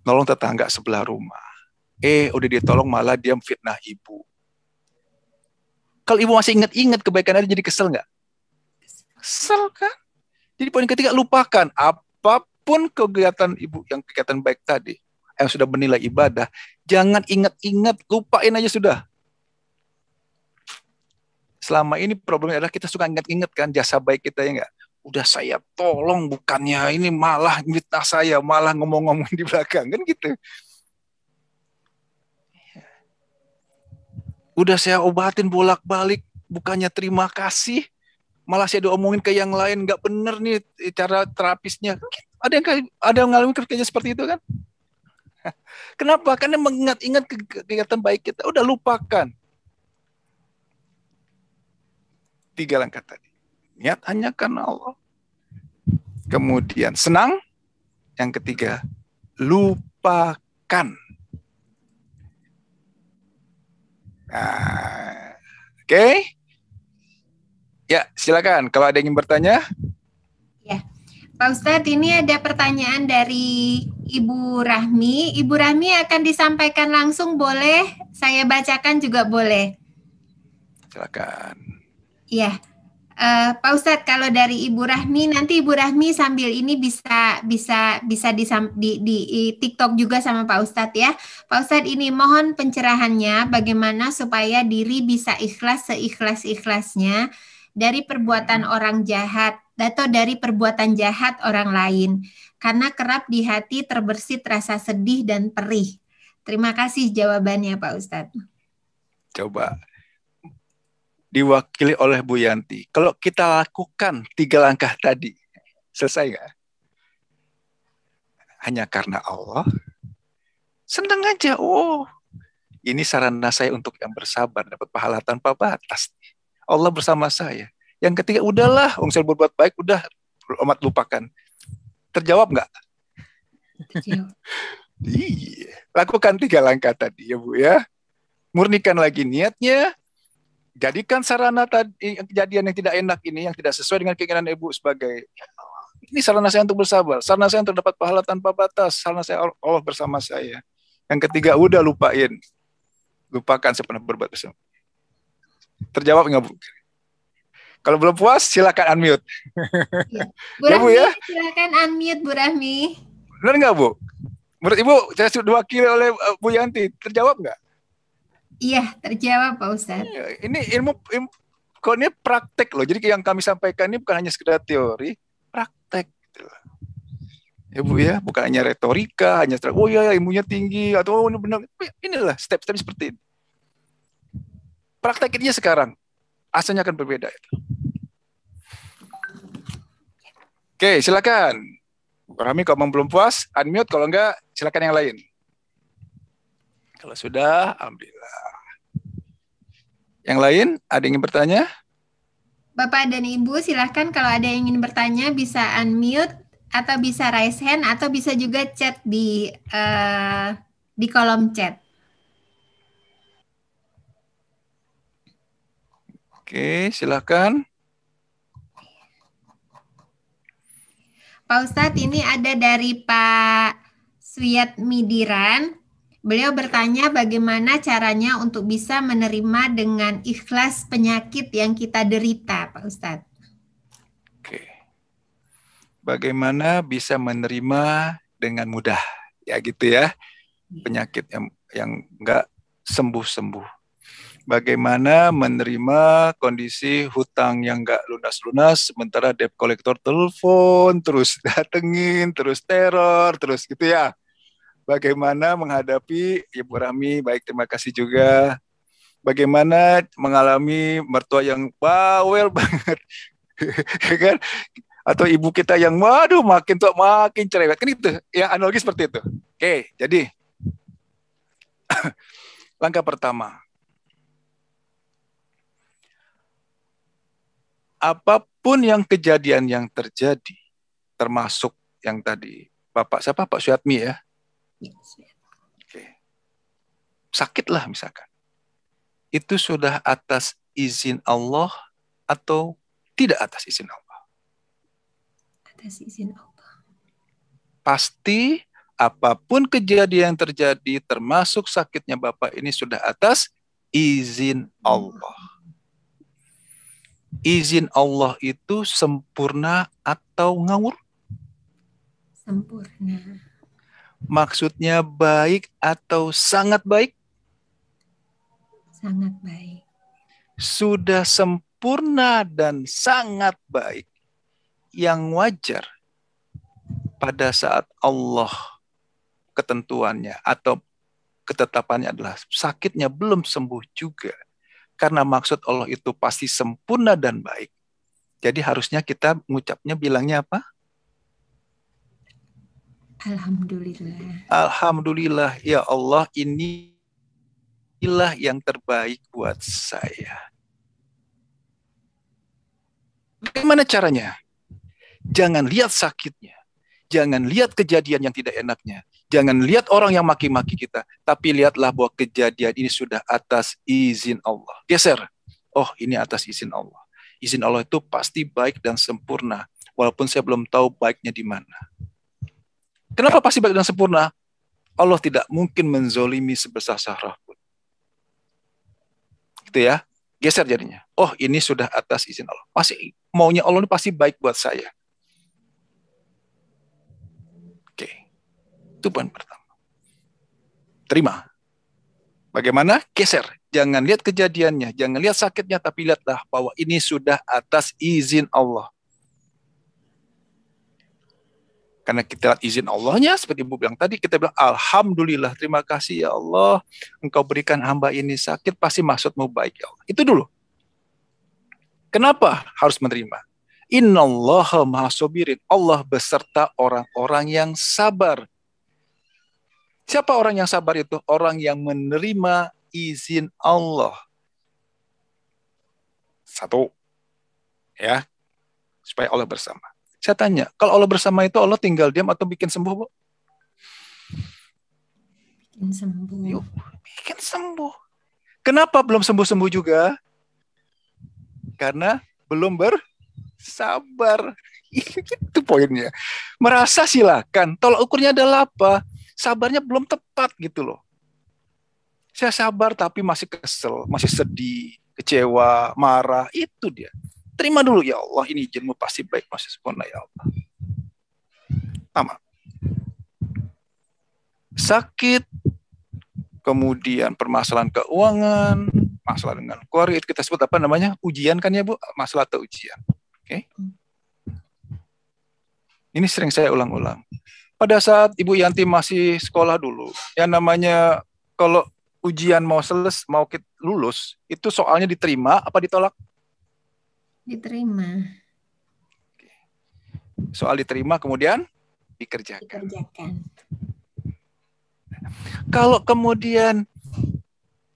Nolong tetangga sebelah rumah. Udah ditolong malah dia fitnah ibu. Kalau ibu masih ingat-ingat kebaikan ada, jadi kesel nggak? Kesel kan? Jadi poin ketiga, lupakan apapun kegiatan ibu yang kegiatan baik tadi yang sudah bernilai ibadah, jangan ingat-ingat, lupain aja sudah. Selama ini problemnya adalah kita suka ingat-ingat kan jasa baik kita, ya nggak? Udah saya tolong, bukannya ini malah fitnah saya, malah ngomong-ngomong di belakang kan gitu. Udah saya obatin bolak-balik, bukannya terima kasih, malah saya diomongin ke yang lain, nggak bener nih cara terapisnya. Ada yang ngalamin kerja seperti itu kan? Kenapa? Karena mengingat-ingat kegiatan baik kita, udah lupakan. 3 langkah tadi. Niat hanya karena Allah. Kemudian senang. Yang ketiga, lupakan. Nah, oke. Ya, silakan. Kalau ada yang ingin bertanya. Ya, Pak Ustadz, ini ada pertanyaan dari Ibu Rahmi. Ibu Rahmi akan disampaikan langsung, boleh? Saya bacakan juga boleh. Silakan. Ya, Pak Ustadz, kalau dari Ibu Rahmi, nanti Ibu Rahmi sambil ini bisa di TikTok juga sama Pak Ustadz ya. Pak Ustadz, ini mohon pencerahannya bagaimana supaya diri bisa ikhlas seikhlas-ikhlasnya dari perbuatan orang jahat atau dari perbuatan jahat orang lain. Karena kerap di hati terbersit rasa sedih dan perih. Terima kasih jawabannya Pak Ustadz. Coba diwakili oleh Bu Yanti. Kalau kita lakukan 3 langkah tadi, selesai nggak? Hanya karena Allah, senang aja. Oh, ini sarana saya untuk yang bersabar, dapat pahala tanpa batas. Allah bersama saya. Yang ketiga, udahlah, saya berbuat baik, udah amat lupakan. Terjawab nggak? Terjawab. Iya. Lakukan 3 langkah tadi ya Bu ya. Murnikan lagi niatnya. Jadikan sarana tadi kejadian yang tidak enak ini, yang tidak sesuai dengan keinginan Ibu sebagai ini sarana saya untuk bersabar, sarana saya untuk dapat pahala tanpa batas, sarana saya Allah bersama saya. Yang ketiga, udah lupain. Lupakan saya pernah berbuat dosa. Terjawab nggak Bu? Kalau belum puas, silakan unmute. Ya. Bu Ya Bu Rahmi, ya. silakan unmute Bu Rahmi. Benar nggak Bu? Menurut Ibu, saya sudah diwakili oleh Bu Yanti. Terjawab nggak? Iya, terjawab Pak Ustadz. Ini ilmu kok ini praktek loh. Jadi yang kami sampaikan ini bukan hanya sekedar teori, praktek. Ya Bu ya, bukan hanya retorika, hanya oh ya ilmunya tinggi atau oh, ini benar. Inilah step-step seperti ini. Praktekinnya sekarang, hasilnya akan berbeda. Oke, silakan. Rami kalau belum puas, unmute. Kalau enggak, silakan yang lain. Kalau sudah, alhamdulillah. Yang lain, ada yang ingin bertanya? Bapak dan Ibu, silahkan kalau ada yang ingin bertanya bisa unmute atau bisa raise hand atau bisa juga chat di kolom chat. Oke, silahkan. Pak Ustadz, ini ada dari Pak Suyat Midiran. Beliau bertanya bagaimana caranya untuk bisa menerima dengan ikhlas penyakit yang kita derita, Pak Ustadz. Oke. Bagaimana bisa menerima dengan mudah, ya gitu ya, penyakit yang enggak sembuh-sembuh. Bagaimana menerima kondisi hutang yang enggak lunas-lunas, sementara debt collector telepon, terus datengin, terus teror, terus gitu ya. Bagaimana menghadapi Ibu Rahmi, baik terima kasih juga. Bagaimana mengalami mertua yang bawel banget, kan? Atau ibu kita yang waduh makin tua makin cerewet, kan itu ya, analogi seperti itu. Oke, jadi langkah pertama, apapun yang kejadian yang terjadi, termasuk yang tadi Bapak siapa, Pak Suyatmi ya. Oke. Sakitlah misalkan. Itu sudah atas izin Allah atau tidak atas izin Allah? Atas izin Allah. Pasti apapun kejadian yang terjadi termasuk sakitnya Bapak ini sudah atas izin Allah. Izin Allah itu sempurna atau ngawur? Sempurna. Maksudnya baik atau sangat baik? Sangat baik. Sudah sempurna dan sangat baik. Yang wajar pada saat Allah ketentuannya atau ketetapannya adalah sakitnya belum sembuh juga. Karena maksud Allah itu pasti sempurna dan baik. Jadi harusnya kita mengucapnya bilangnya apa? Alhamdulillah. Alhamdulillah ya Allah, inilah yang terbaik buat saya. Bagaimana caranya? Jangan lihat sakitnya. Jangan lihat kejadian yang tidak enaknya. Jangan lihat orang yang maki-maki kita. Tapi lihatlah bahwa kejadian ini sudah atas izin Allah. Geser. Oh, ini atas izin Allah. Izin Allah itu pasti baik dan sempurna. Walaupun saya belum tahu baiknya di mana. Kenapa pasti baik dan sempurna? Allah tidak mungkin menzolimi sebesar sarah pun. Gitu ya. Geser jadinya. Oh, ini sudah atas izin Allah. Pasti maunya Allah ini pasti baik buat saya. Oke. Itu poin pertama. Terima. Bagaimana? Geser. Jangan lihat kejadiannya, jangan lihat sakitnya, tapi lihatlah bahwa ini sudah atas izin Allah. Karena kita lihat izin Allahnya, seperti Ibu bilang tadi, kita bilang, Alhamdulillah, terima kasih ya Allah, Engkau berikan hamba ini sakit, pasti maksudmu baik ya Allah. Itu dulu. Kenapa harus menerima? Innallaha mahasobirin. Allah beserta orang-orang yang sabar. Siapa orang yang sabar itu? Orang yang menerima izin Allah. Satu. Ya, supaya Allah bersama. Saya tanya, kalau Allah bersama itu Allah tinggal diam atau bikin sembuh, Bu? Bikin sembuh. Yuk, bikin sembuh. Kenapa belum sembuh-sembuh juga? Karena belum bersabar. Itu poinnya. Merasa silakan. Tolak ukurnya adalah apa? Sabarnya belum tepat gitu loh. Saya sabar tapi masih kesel, masih sedih, kecewa, marah. Itu dia. Terima dulu, ya Allah, ini izinmu pasti baik, masih sempurna, ya Allah. Sama. Sakit, kemudian permasalahan keuangan, masalah dengan keluarga, itu kita sebut apa namanya? Ujian kan ya, Bu? Masalah atau ujian. Oke. Ini sering saya ulang-ulang. Pada saat Ibu Yanti masih sekolah dulu, yang namanya kalau ujian mau lulus, itu soalnya diterima apa ditolak? Diterima. Soal diterima kemudian dikerjakan. Kalau kemudian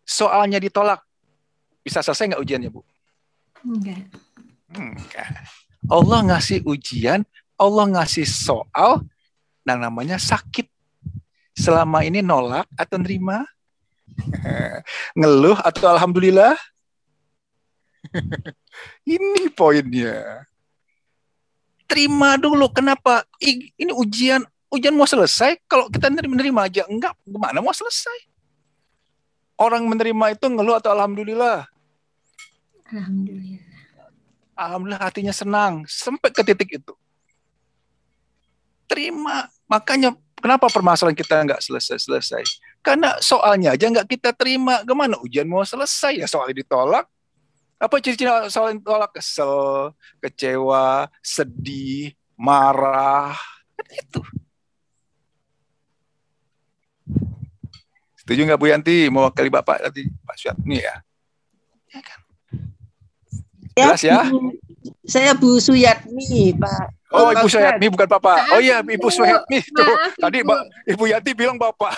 soalnya ditolak, bisa selesai nggak ujiannya, Bu? Enggak. Allah ngasih ujian, Allah ngasih soal, yang namanya sakit. Selama ini nolak atau nerima? Ngeluh atau alhamdulillah? Ini poinnya. Terima dulu. Kenapa? Ini ujian mau selesai. Kalau kita menerima aja, enggak. Gimana mau selesai? Orang menerima itu ngeluh atau alhamdulillah? Alhamdulillah. Alhamdulillah, hatinya senang. Sampai ke titik itu. Terima. Makanya kenapa permasalahan kita nggak selesai-selesai? Karena soalnya aja nggak kita terima. Gimana ujian mau selesai? Ya soalnya ditolak. Apa ciri-ciri soal yang ditolak? Kesel, kecewa, sedih, marah. Itu. Setuju nggak Bu Yanti? Mewakili Bapak tadi, Pak Syatni ya? Ya kan? Jelas ya? Saya Bu Suyatmi, Pak. Oh, Ibu Suyatmi bukan Bapak. Oh iya, Ibu Suyatmi. Tadi Ibu Yanti bilang Bapak.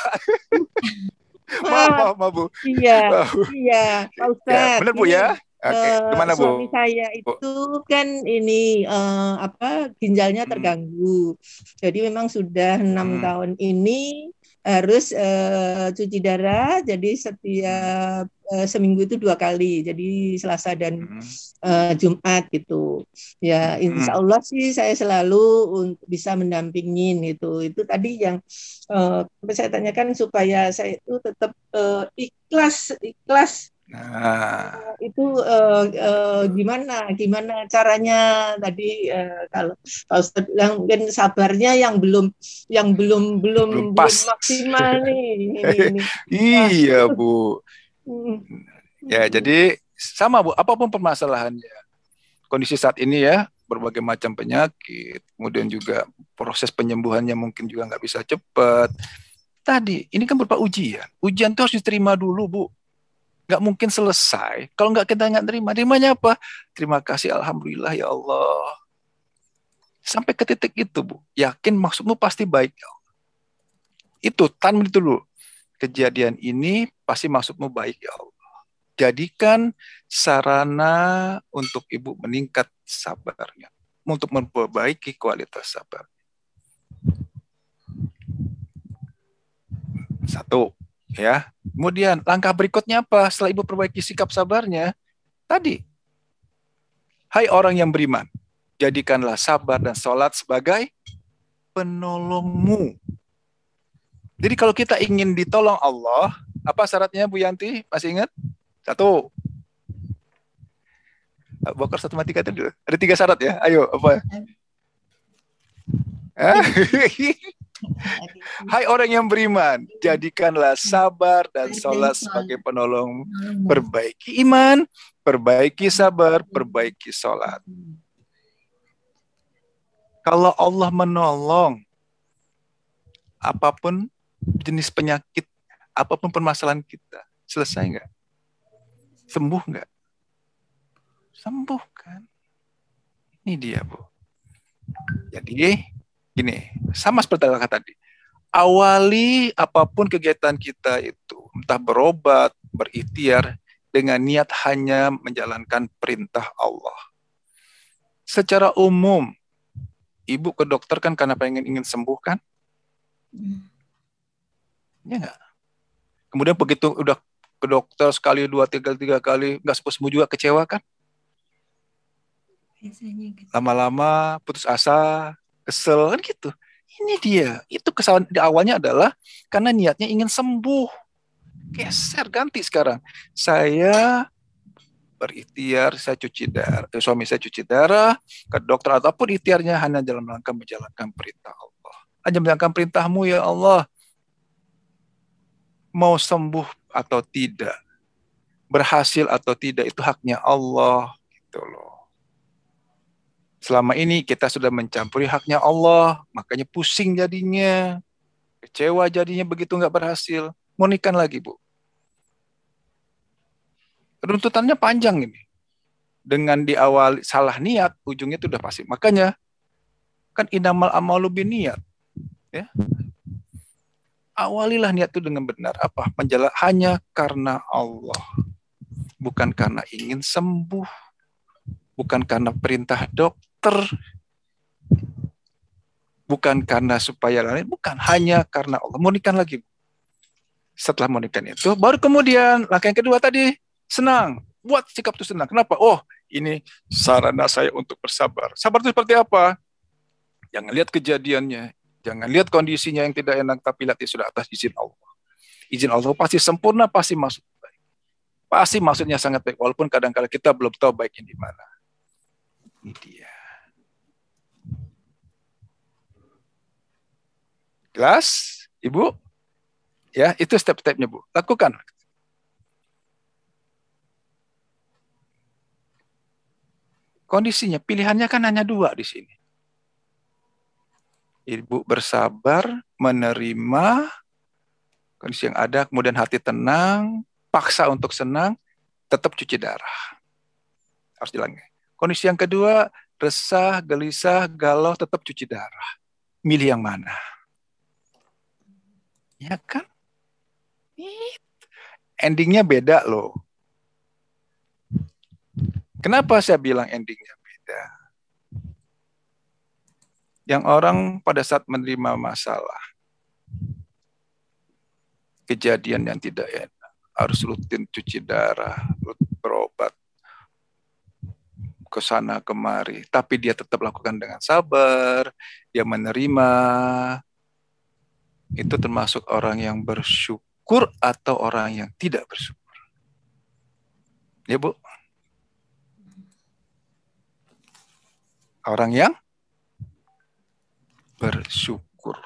Maaf, Bu. Iya, Pak Ustadz. Ya, benar Bu ya? Oke, gimana Bu? Suami saya itu kan ini ginjalnya terganggu. Jadi memang sudah 6 tahun ini harus cuci darah. Jadi setiap seminggu itu 2 kali. Jadi Selasa dan Jumat gitu. Ya, insya Allah sih saya selalu bisa mendampingin itu. Itu tadi yang saya tanyakan supaya saya itu tetap ikhlas. Itu gimana caranya tadi kalau Ustaz bilang mungkin sabarnya yang belum maksimal nih. Iya Bu. Ya jadi sama Bu, apapun permasalahannya, kondisi saat ini ya, berbagai macam penyakit, kemudian juga proses penyembuhannya mungkin juga nggak bisa cepat. Tadi ini kan berupa ujian itu harus diterima dulu Bu. Nggak mungkin selesai kalau kita nggak terima. Terimanya apa? Terima kasih, alhamdulillah ya Allah. Sampai ke titik itu Bu, yakin maksudmu pasti baik ya Allah. Itu tanam itu dulu. Kejadian ini pasti maksudmu baik ya Allah. Jadikan sarana untuk Ibu meningkat sabarnya, untuk memperbaiki kualitas sabar. Satu, ya. Kemudian langkah berikutnya apa? Setelah Ibu perbaiki sikap sabarnya, tadi, hai orang yang beriman, jadikanlah sabar dan sholat sebagai penolongmu. Jadi kalau kita ingin ditolong Allah, apa syaratnya Bu Yanti? Masih ingat? 1. Bokar 1 mati kata dulu. Ada 3 syarat ya. Ayo, apa? Hai orang yang beriman, jadikanlah sabar dan sholat sebagai penolong. Perbaiki iman, perbaiki sabar, perbaiki sholat. Kalau Allah menolong, apapun jenis penyakit, apapun permasalahan kita, selesai nggak? Sembuh nggak? Sembuh kan? Ini dia Bu. Jadi gini, sama seperti kata tadi. Awali apapun kegiatan kita itu, entah berobat, berikhtiar, dengan niat hanya menjalankan perintah Allah. Secara umum, ibu ke dokter kan karena ingin sembuh kan? Ya nggak? Kemudian begitu udah ke dokter sekali, dua, tiga kali, nggak sembuh juga, kecewa kan? Biasanya gitu. Lama-lama putus asa, kesel kan gitu. Ini dia, itu kesalahan di awalnya adalah karena niatnya ingin sembuh. Geser, ganti sekarang. Saya berikhtiar, saya cuci darah, suami saya cuci darah, ke dokter ataupun ikhtiarnya hanya dalam rangka menjalankan perintah Allah. Hanya menjalankan perintahmu ya Allah. Mau sembuh atau tidak, berhasil atau tidak, itu haknya Allah. Gitu loh. Selama ini kita sudah mencampuri haknya Allah, makanya pusing jadinya, kecewa jadinya begitu nggak berhasil. Mau nikah lagi, Bu. Runtutannya panjang ini. Dengan di awal salah niat, ujungnya itu udah pasti. Makanya kan inamal amalu niat, ya. Awalilah niat itu dengan benar. Apa? Menjalan hanya karena Allah, bukan karena ingin sembuh, bukan karena perintah dokter, bukan karena supaya lain, bukan, hanya karena Allah. Mau nikah lagi. Setelah mau nikah itu, baru kemudian langkah yang kedua tadi, senang. Buat sikap itu senang. Kenapa? Oh, ini sarana saya untuk bersabar. Sabar itu seperti apa? Jangan lihat kejadiannya, jangan lihat kondisinya yang tidak enak, tapi lihat sudah atas izin Allah. Izin Allah pasti sempurna, pasti maksud baik. Pasti maksudnya sangat baik, walaupun kadang-kadang kita belum tahu baiknya di mana. Ini dia. Jelas, Ibu? Ya, itu step-stepnya, Bu. Lakukan. Kondisinya, pilihannya kan hanya dua di sini. Ibu bersabar, menerima kondisi yang ada, kemudian hati tenang, paksa untuk senang, tetap cuci darah. Harus dilanggar. Kondisi yang kedua, resah, gelisah, galau, tetap cuci darah. Milih yang mana? Ya kan? Endingnya beda loh. Kenapa saya bilang endingnya beda? Yang orang pada saat menerima masalah, kejadian yang tidak enak, harus rutin cuci darah, rutin berobat, ke sana kemari, tapi dia tetap lakukan dengan sabar, dia menerima, itu termasuk orang yang bersyukur atau orang yang tidak bersyukur. Ya, Bu? Orang yang bersyukur.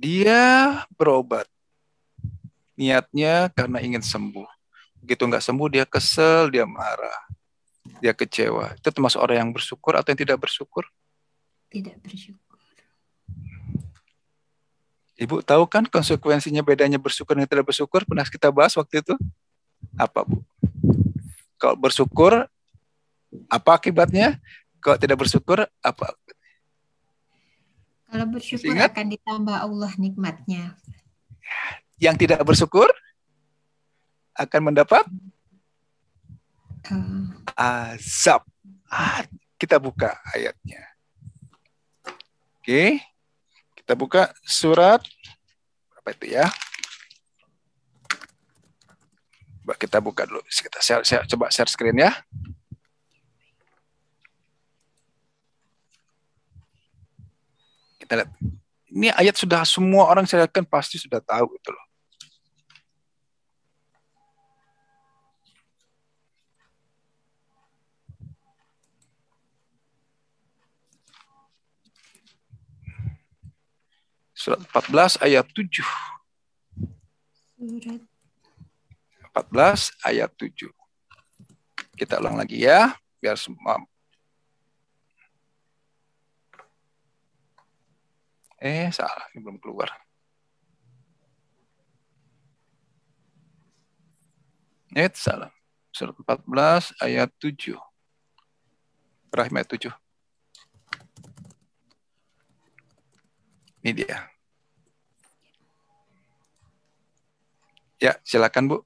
Dia berobat. Niatnya karena ingin sembuh. Begitu nggak sembuh, dia kesel, dia marah, dia kecewa. Itu termasuk orang yang bersyukur atau yang tidak bersyukur? Tidak bersyukur. Ibu tahu kan konsekuensinya bedanya bersyukur dan tidak bersyukur? Pernah kita bahas waktu itu? Apa, Bu? Kalau bersyukur, apa akibatnya? Kalau tidak bersyukur, apa? Kalau bersyukur Ingat? akan ditambah Allah nikmatnya. Yang tidak bersyukur akan mendapat azab. Kita buka ayatnya. Oke, kita buka surat apa itu ya? Kita buka dulu. Saya coba share screen ya. Kita lihat. Ini ayat sudah semua orang saya yakin pasti sudah tahu itu loh. Surat 14 ayat 7. Surat 14 ayat 7. Kita ulang lagi ya, biar semua. Salah, ini belum keluar. Salah. Surat 14 ayat 7. Ibrahim ayat 7. Ini dia. Ya, silakan Bu.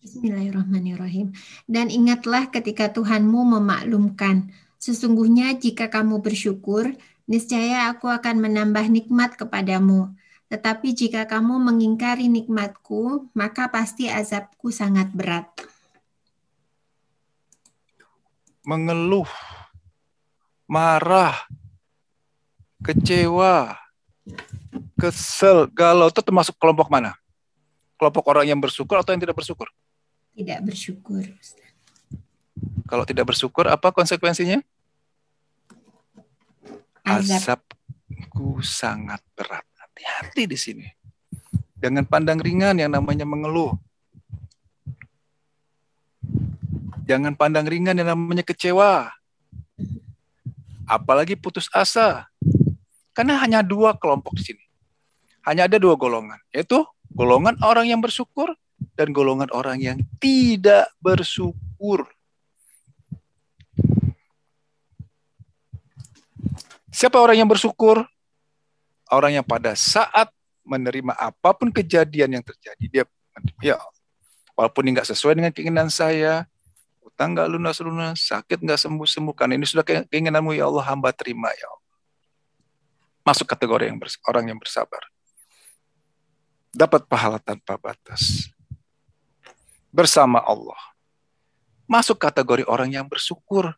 Bismillahirrahmanirrahim. Dan ingatlah ketika Tuhanmu memaklumkan, sesungguhnya jika kamu bersyukur, niscaya aku akan menambah nikmat kepadamu. Tetapi jika kamu mengingkari nikmatku, maka pasti azabku sangat berat. Mengeluh, marah, kecewa, kesel, galau itu termasuk kelompok mana? Kelompok orang yang bersyukur atau yang tidak bersyukur? Tidak bersyukur. Kalau tidak bersyukur, apa konsekuensinya? Azab. Azabku sangat berat. Hati-hati di sini. Jangan pandang ringan yang namanya mengeluh. Jangan pandang ringan yang namanya kecewa. Apalagi putus asa. Karena hanya dua kelompok di sini. Hanya ada dua golongan, yaitu golongan orang yang bersyukur dan golongan orang yang tidak bersyukur. Siapa orang yang bersyukur? Orang yang pada saat menerima apapun kejadian yang terjadi, dia, ya, walaupun ini nggak sesuai dengan keinginan saya, utang nggak lunas-lunas, sakit nggak sembuh-sembuh, karena ini sudah keinginanmu ya Allah, hamba terima ya Allah. Masuk kategori orang yang bersabar. Dapat pahala tanpa batas. Bersama Allah. Masuk kategori orang yang bersyukur,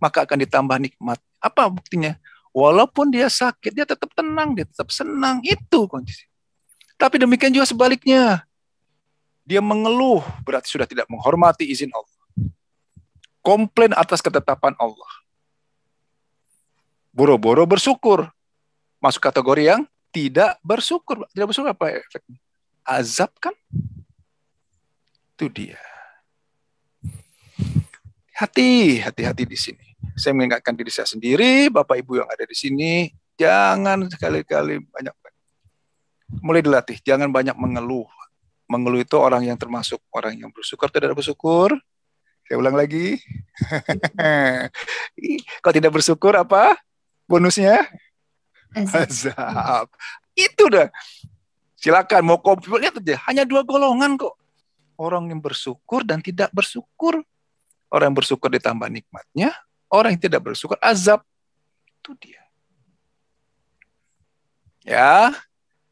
maka akan ditambah nikmat. Apa buktinya? Walaupun dia sakit, dia tetap tenang, dia tetap senang. Itu kondisi. Tapi demikian juga sebaliknya. Dia mengeluh, berarti sudah tidak menghormati izin Allah. Komplain atas ketetapan Allah. Boro-boro bersyukur. Masuk kategori yang tidak bersyukur. Tidak bersyukur apa efeknya? Azab kan? Itu dia. Hati-hati di sini. Saya mengingatkan diri saya sendiri, Bapak Ibu yang ada di sini, jangan sekali-kali banyak. Mulai dilatih, jangan banyak mengeluh. Mengeluh itu orang yang termasuk orang yang bersyukur, tidak bersyukur. Saya ulang lagi. Kalau tidak bersyukur apa? Bonusnya? Azab. Itu dah. Silakan mau komplit, lihat aja. Hanya dua golongan kok. Orang yang bersyukur dan tidak bersyukur. Orang yang bersyukur ditambah nikmatnya. Orang yang tidak bersyukur azab. Itu dia. Ya.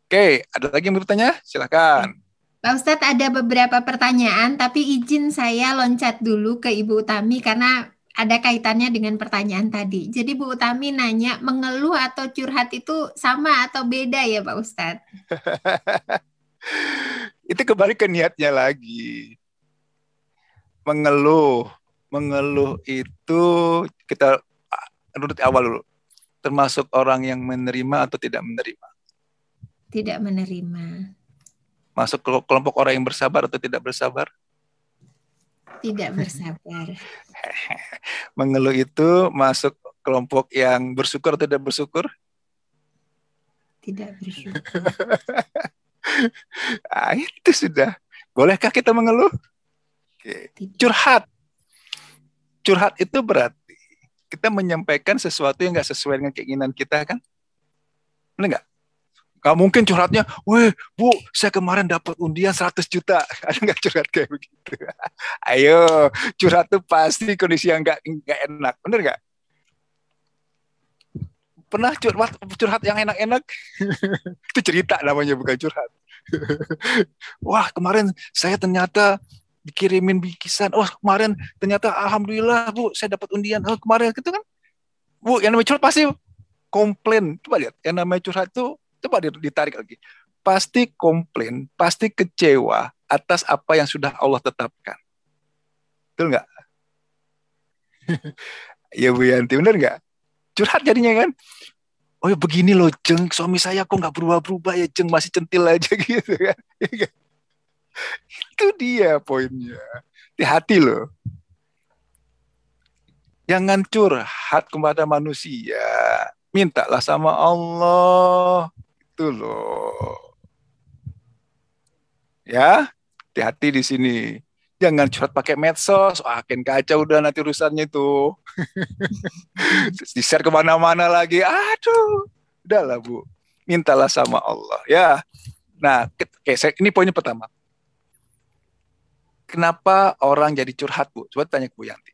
Oke, ada lagi yang bertanya? Silakan. Pak Ustadz, ada beberapa pertanyaan, tapi izin saya loncat dulu ke Ibu Utami karena ada kaitannya dengan pertanyaan tadi. Jadi Bu Utami nanya, mengeluh atau curhat itu sama atau beda ya Pak Ustadz? Itu kembali ke niatnya lagi. Mengeluh itu kita urut awal dulu. Termasuk orang yang menerima atau tidak menerima? Tidak menerima. Masuk kelompok orang yang bersabar atau tidak bersabar? Tidak bersabar. Mengeluh itu masuk kelompok yang bersyukur atau tidak bersyukur? Tidak bersyukur. Itu sudah. Bolehkah kita mengeluh? Oke. Curhat itu berarti kita menyampaikan sesuatu yang nggak sesuai dengan keinginan kita, kan? Benar nggak? Nggak mungkin curhatnya, weh Bu, saya kemarin dapat undian 100 juta. Ada nggak curhat kayak begitu? Ayo, curhat tuh pasti kondisi yang nggak enak. Benar nggak? Pernah curhat yang enak-enak? Itu cerita namanya, bukan curhat. Wah, kemarin saya ternyata dikirimin bikisan. Oh, kemarin ternyata alhamdulillah Bu, saya dapat undian. Oh, kemarin gitu kan. Bu, yang namanya curhat pasti komplain. Coba lihat, yang namanya curhat itu coba ditarik lagi. Pasti komplain, pasti kecewa atas apa yang sudah Allah tetapkan. Betul nggak? Ya Bu Yanti, benar nggak? Curhat jadinya kan. Oh ya begini loh Jeng, suami saya kok nggak berubah-berubah ya Jeng, masih centil aja gitu kan. Itu dia poinnya. Hati-hati loh. Jangan curhat kepada manusia. Mintalah sama Allah. Itu loh. Ya, hati-hati di sini. Jangan curhat pakai medsos. Makin kacau udah nanti urusannya itu. Di-share kemana-mana lagi. Aduh. Udahlah Bu. Mintalah sama Allah. Ya. Nah, ini poinnya pertama. Kenapa orang jadi curhat, Bu? Coba tanya ke Bu Yanti.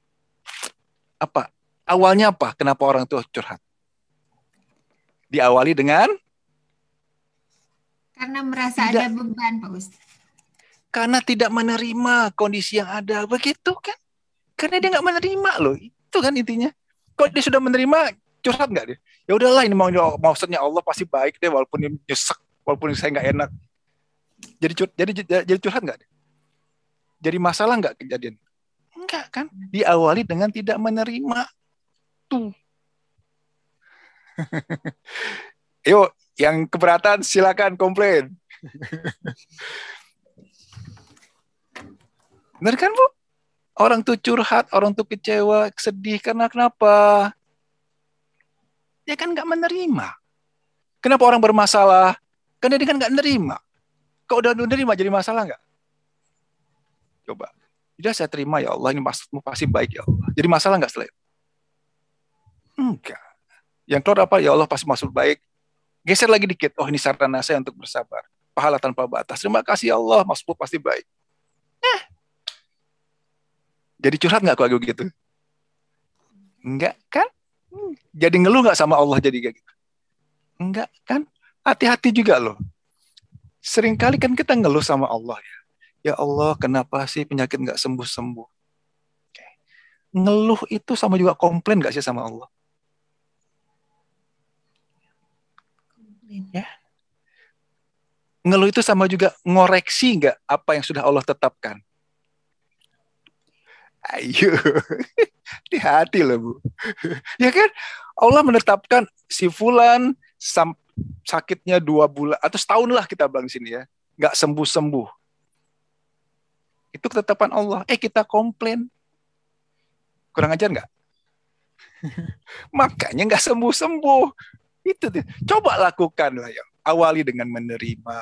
Apa? Awalnya apa? Kenapa orang itu curhat? Diawali dengan Karena merasa ada beban, Pak Ustadz. karena tidak menerima kondisi yang ada. Begitu kan? Karena dia nggak menerima loh. Itu kan intinya. Kalau dia sudah menerima, curhat nggak dia? Ya udahlah, ini maksudnya Allah pasti baik deh, walaupun ini nyesek, walaupun saya nggak enak. Jadi curhat nggak dia? Jadi masalah nggak kejadian? Enggak kan? Diawali dengan tidak menerima. Tuh. Yuk, yang keberatan silakan komplain. Benar kan, Bu? Orang tuh curhat, orang tuh kecewa, sedih karena kenapa? Dia kan nggak menerima. Kenapa orang bermasalah? Karena dia kan nggak menerima. Kok udah menerima jadi masalah nggak? Coba. Sudah saya terima ya Allah, ini maksudmu pasti baik ya Allah. Jadi masalah nggak setelah itu? Enggak. Yang keluar apa? Ya Allah pasti maksud baik. Geser lagi dikit. Oh, ini sarana saya untuk bersabar. Pahala tanpa batas. Terima kasih ya Allah, maksudmu pasti baik. Jadi curhat nggak kalau gitu? Enggak kan? Jadi ngeluh nggak sama Allah jadi kayak gitu? Enggak kan? Hati-hati juga loh. Seringkali kan kita ngeluh sama Allah ya. Ya Allah, kenapa sih penyakit nggak sembuh-sembuh? Ngeluh itu sama juga komplain nggak sih sama Allah? Ya. Ngeluh itu sama juga ngoreksi nggak apa yang sudah Allah tetapkan? Ayo, hati-hati loh Bu. Ya kan? Allah menetapkan si fulan sakitnya 2 bulan atau setahun lah kita bilang sini ya, nggak sembuh-sembuh. Itu ketetapan Allah. Kita komplain, kurang ajar nggak? Makanya nggak sembuh-sembuh. Itu tuh. Coba lakukan lah ya. Awali dengan menerima.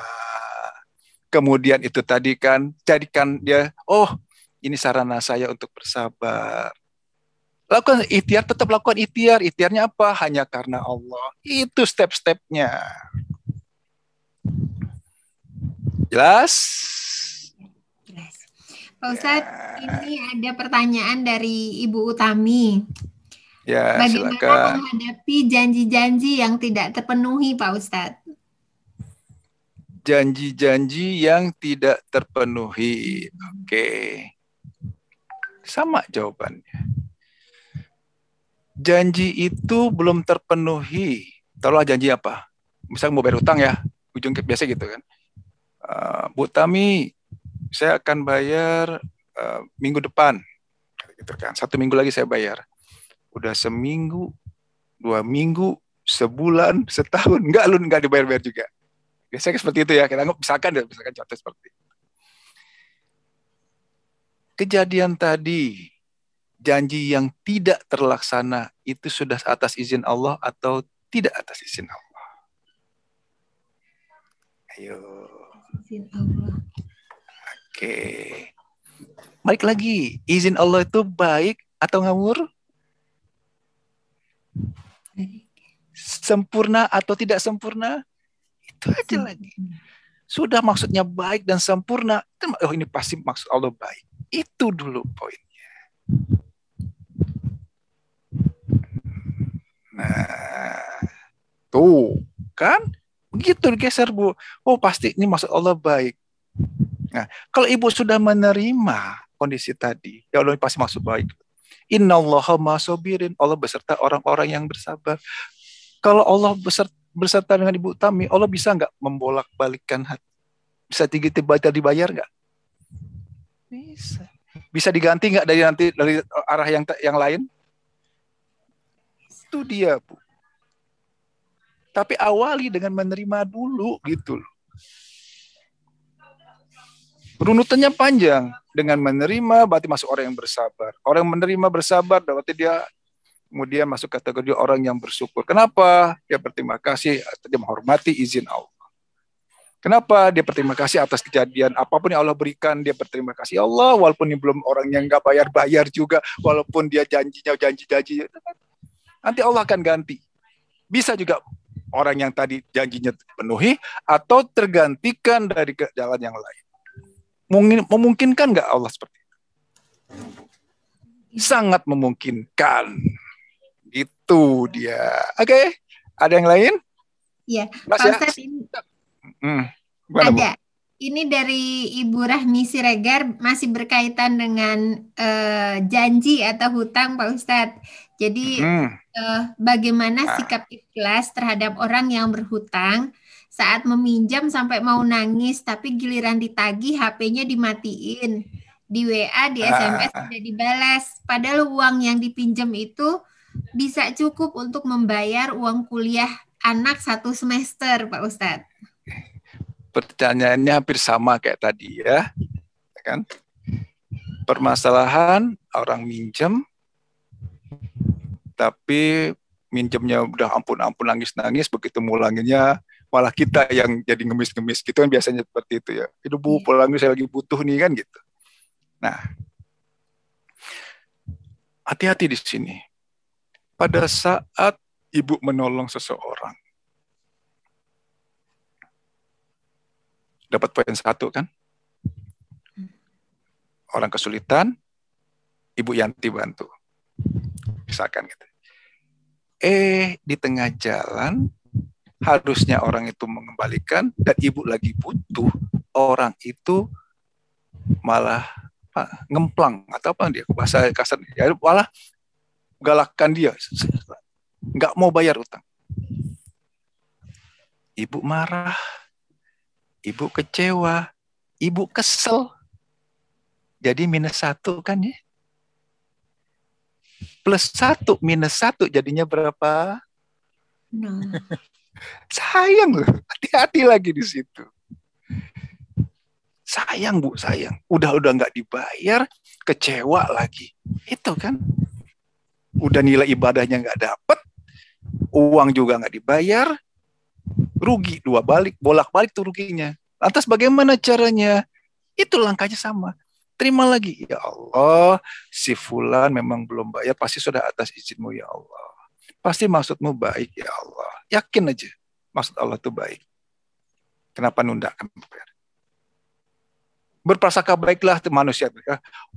Kemudian itu tadi kan jadikan dia, oh ini sarana saya untuk bersabar. Lakukan ikhtiar, tetap lakukan ikhtiar. Ikhtiarnya apa? Hanya karena Allah. Itu step-stepnya. Jelas? Jelas. Pak Ustadz, ini ada pertanyaan dari Ibu Utami. Ya, bagaimana silakan. menghadapi janji-janji yang tidak terpenuhi, Pak Ustadz? Janji-janji yang tidak terpenuhi. Oke. Sama jawabannya. Janji itu belum terpenuhi. Taruhlah janji apa? Misalnya mau bayar utang ya, ujung biasa gitu kan. Bu Tami, saya akan bayar minggu depan. Gitu kan. 1 minggu lagi saya bayar. Udah seminggu, 2 minggu, sebulan, setahun, enggak dibayar-bayar juga. Biasanya seperti itu ya. Kita misalkan contoh seperti itu. Kejadian tadi, janji yang tidak terlaksana itu sudah atas izin Allah atau tidak atas izin Allah? Ayo. Izin Allah. Oke. Balik lagi, izin Allah itu baik atau ngawur? Sempurna atau tidak sempurna? Itu aja lagi. Sudah maksudnya baik dan sempurna, oh ini pasti maksud Allah baik. Itu dulu poinnya. Nah, tuh kan begitu digeser Bu. Oh pasti ini maksud Allah baik. Nah, kalau ibu sudah menerima kondisi tadi, ya Allah pasti maksud baik. Innallaha ma'asobirin, Allah beserta orang-orang yang bersabar. Kalau Allah beserta dengan Ibu Tami, Allah bisa nggak membolak-balikkan hati? Bisa tiba-tiba dibayar nggak? Bisa. Bisa diganti nggak dari arah yang lain? Itu dia, Bu. Tapi awali dengan menerima dulu gitu loh. Runutannya panjang. Dengan menerima berarti masuk orang yang bersabar. Orang yang menerima bersabar berarti dia kemudian masuk kategori orang yang bersyukur. Kenapa? Dia berterima kasih, dia menghormati izin Allah. Kenapa? Dia berterima kasih atas kejadian apapun yang Allah berikan. Dia berterima kasih Allah, walaupun ini belum orang yang nggak bayar juga, walaupun dia janji. Nanti Allah akan ganti. Bisa juga orang yang tadi janjinya terpenuhi atau tergantikan dari jalan yang lain. Memungkinkan nggak Allah seperti itu? Sangat memungkinkan. Itu dia. Oke, ada yang lain? Ya, Mas Pak ya? Ustadz, ini Gimana, Bu? ada. Ini dari Ibu Rahmi Siregar, masih berkaitan dengan janji atau hutang, Pak Ustadz. Jadi bagaimana sikap ikhlas terhadap orang yang berhutang saat meminjam sampai mau nangis, tapi giliran ditagih HP-nya dimatiin, di WA, di SMS tidak dibalas. Padahal uang yang dipinjam itu bisa cukup untuk membayar uang kuliah anak 1 semester, Pak Ustadz. Pertanyaannya hampir sama kayak tadi ya, kan? Permasalahan orang minjem, tapi minjemnya udah ampun-ampun nangis-nangis, begitu mulanginnya malah kita yang jadi ngemis-ngemis gitu kan, biasanya seperti itu ya. Itu Bu, pulangin saya lagi butuh nih kan gitu. Nah, hati-hati di sini. Pada saat ibu menolong seseorang, dapat poin 1 kan? Orang kesulitan, Ibu Yanti bantu. Misalkan gitu. Di tengah jalan, harusnya orang itu mengembalikan, dan Ibu lagi butuh, orang itu malah ngemplang, atau apa dia, bahasa kasar, ya, malah galakkan dia, nggak mau bayar utang. Ibu marah, Ibu kecewa, Ibu kesel. Jadi -1 kan ya? +1 -1 jadinya berapa? No. Sayang loh, hati-hati lagi di situ. Sayang Bu, sayang. Udah nggak dibayar, kecewa lagi. Itu kan. Udah nilai ibadahnya nggak dapet, uang juga nggak dibayar, rugi 2 bolak-balik tuh ruginya. Lantas bagaimana caranya? Itu langkahnya sama. Terima lagi, ya Allah, si fulan memang belum bayar, pasti sudah atas izinmu ya Allah. Pasti maksudmu baik ya Allah. Yakin aja, maksud Allah itu baik. Kenapa nundakan bayar? Berprasangka baiklah manusia.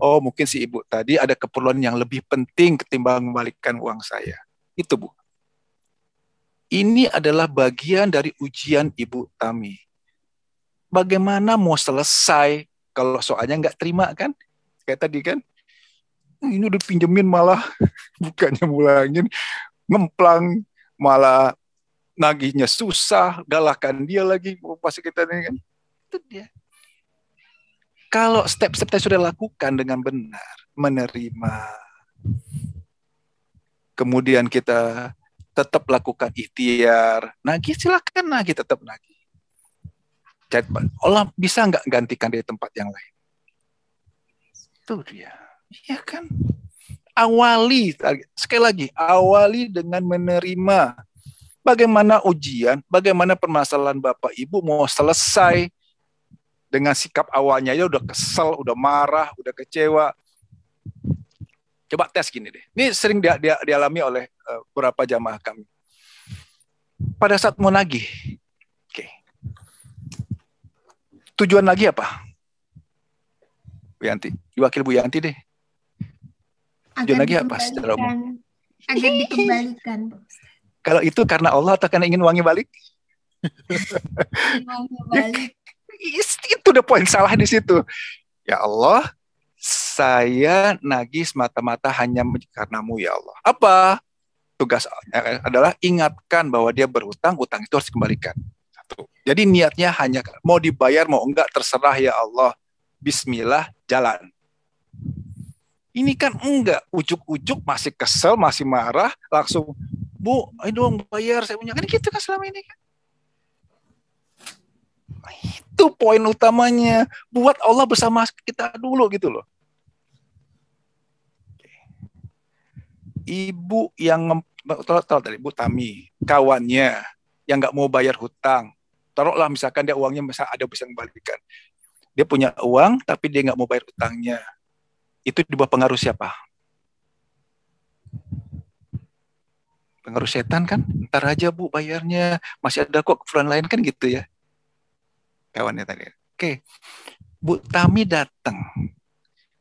Oh, mungkin si ibu tadi ada keperluan yang lebih penting ketimbang membalikkan uang saya. Itu Bu. Ini adalah bagian dari ujian Ibu Tami. Bagaimana mau selesai kalau soalnya nggak terima kan? Kayak tadi kan, ini udah pinjemin malah bukannya mulangin, ngemplang, malah nagihnya susah, galakan dia lagi, pasti kita ini kan. Itu dia. Kalau step-step yang sudah lakukan dengan benar, menerima, kemudian kita tetap lakukan ikhtiar, nagih silakan nagih, tetap nagih. Allah bisa nggak gantikan dari tempat yang lain? Itu dia. Iya kan? Awali, sekali lagi, awali dengan menerima. Bagaimana ujian, bagaimana permasalahan Bapak Ibu mau selesai dengan sikap awalnya ya udah kesel, udah marah, udah kecewa. Coba tes gini deh. Ini sering dialami oleh beberapa jamaah kami. Pada saat mau nagih, tujuan lagi apa? Bu Yanti, diwakil Bu Yanti deh. Tujuan lagi apa secara umum? Agar dikembalikan, Pak Ustaz. Kalau itu karena Allah atau karena ingin uangnya balik? Uangnya balik. Itu udah poin salah di situ. Ya Allah, saya nagih semata-mata hanya karenamu ya Allah. Apa? Tugas adalah ingatkan bahwa dia berhutang, utang itu harus dikembalikan. Jadi niatnya hanya mau dibayar mau enggak terserah ya Allah. Bismillah, jalan. Ini kan enggak, ujuk-ujuk masih kesel, masih marah, langsung Bu, ayo dong bayar saya punya. Kan gitu kan selama ini kan. Itu poin utamanya. Buat Allah bersama kita dulu gitu loh. Ibu yang tahu tadi Bu Tami, kawannya yang nggak mau bayar hutang. Taruhlah misalkan dia uangnya ada bisa kembalikan. Dia punya uang tapi dia nggak mau bayar hutangnya. Itu di bawah pengaruh siapa? Pengaruh setan kan? Ntar aja Bu bayarnya, masih ada kok keperluan lain kan gitu ya. Kawannya tadi. Oke. Bu Tami datang.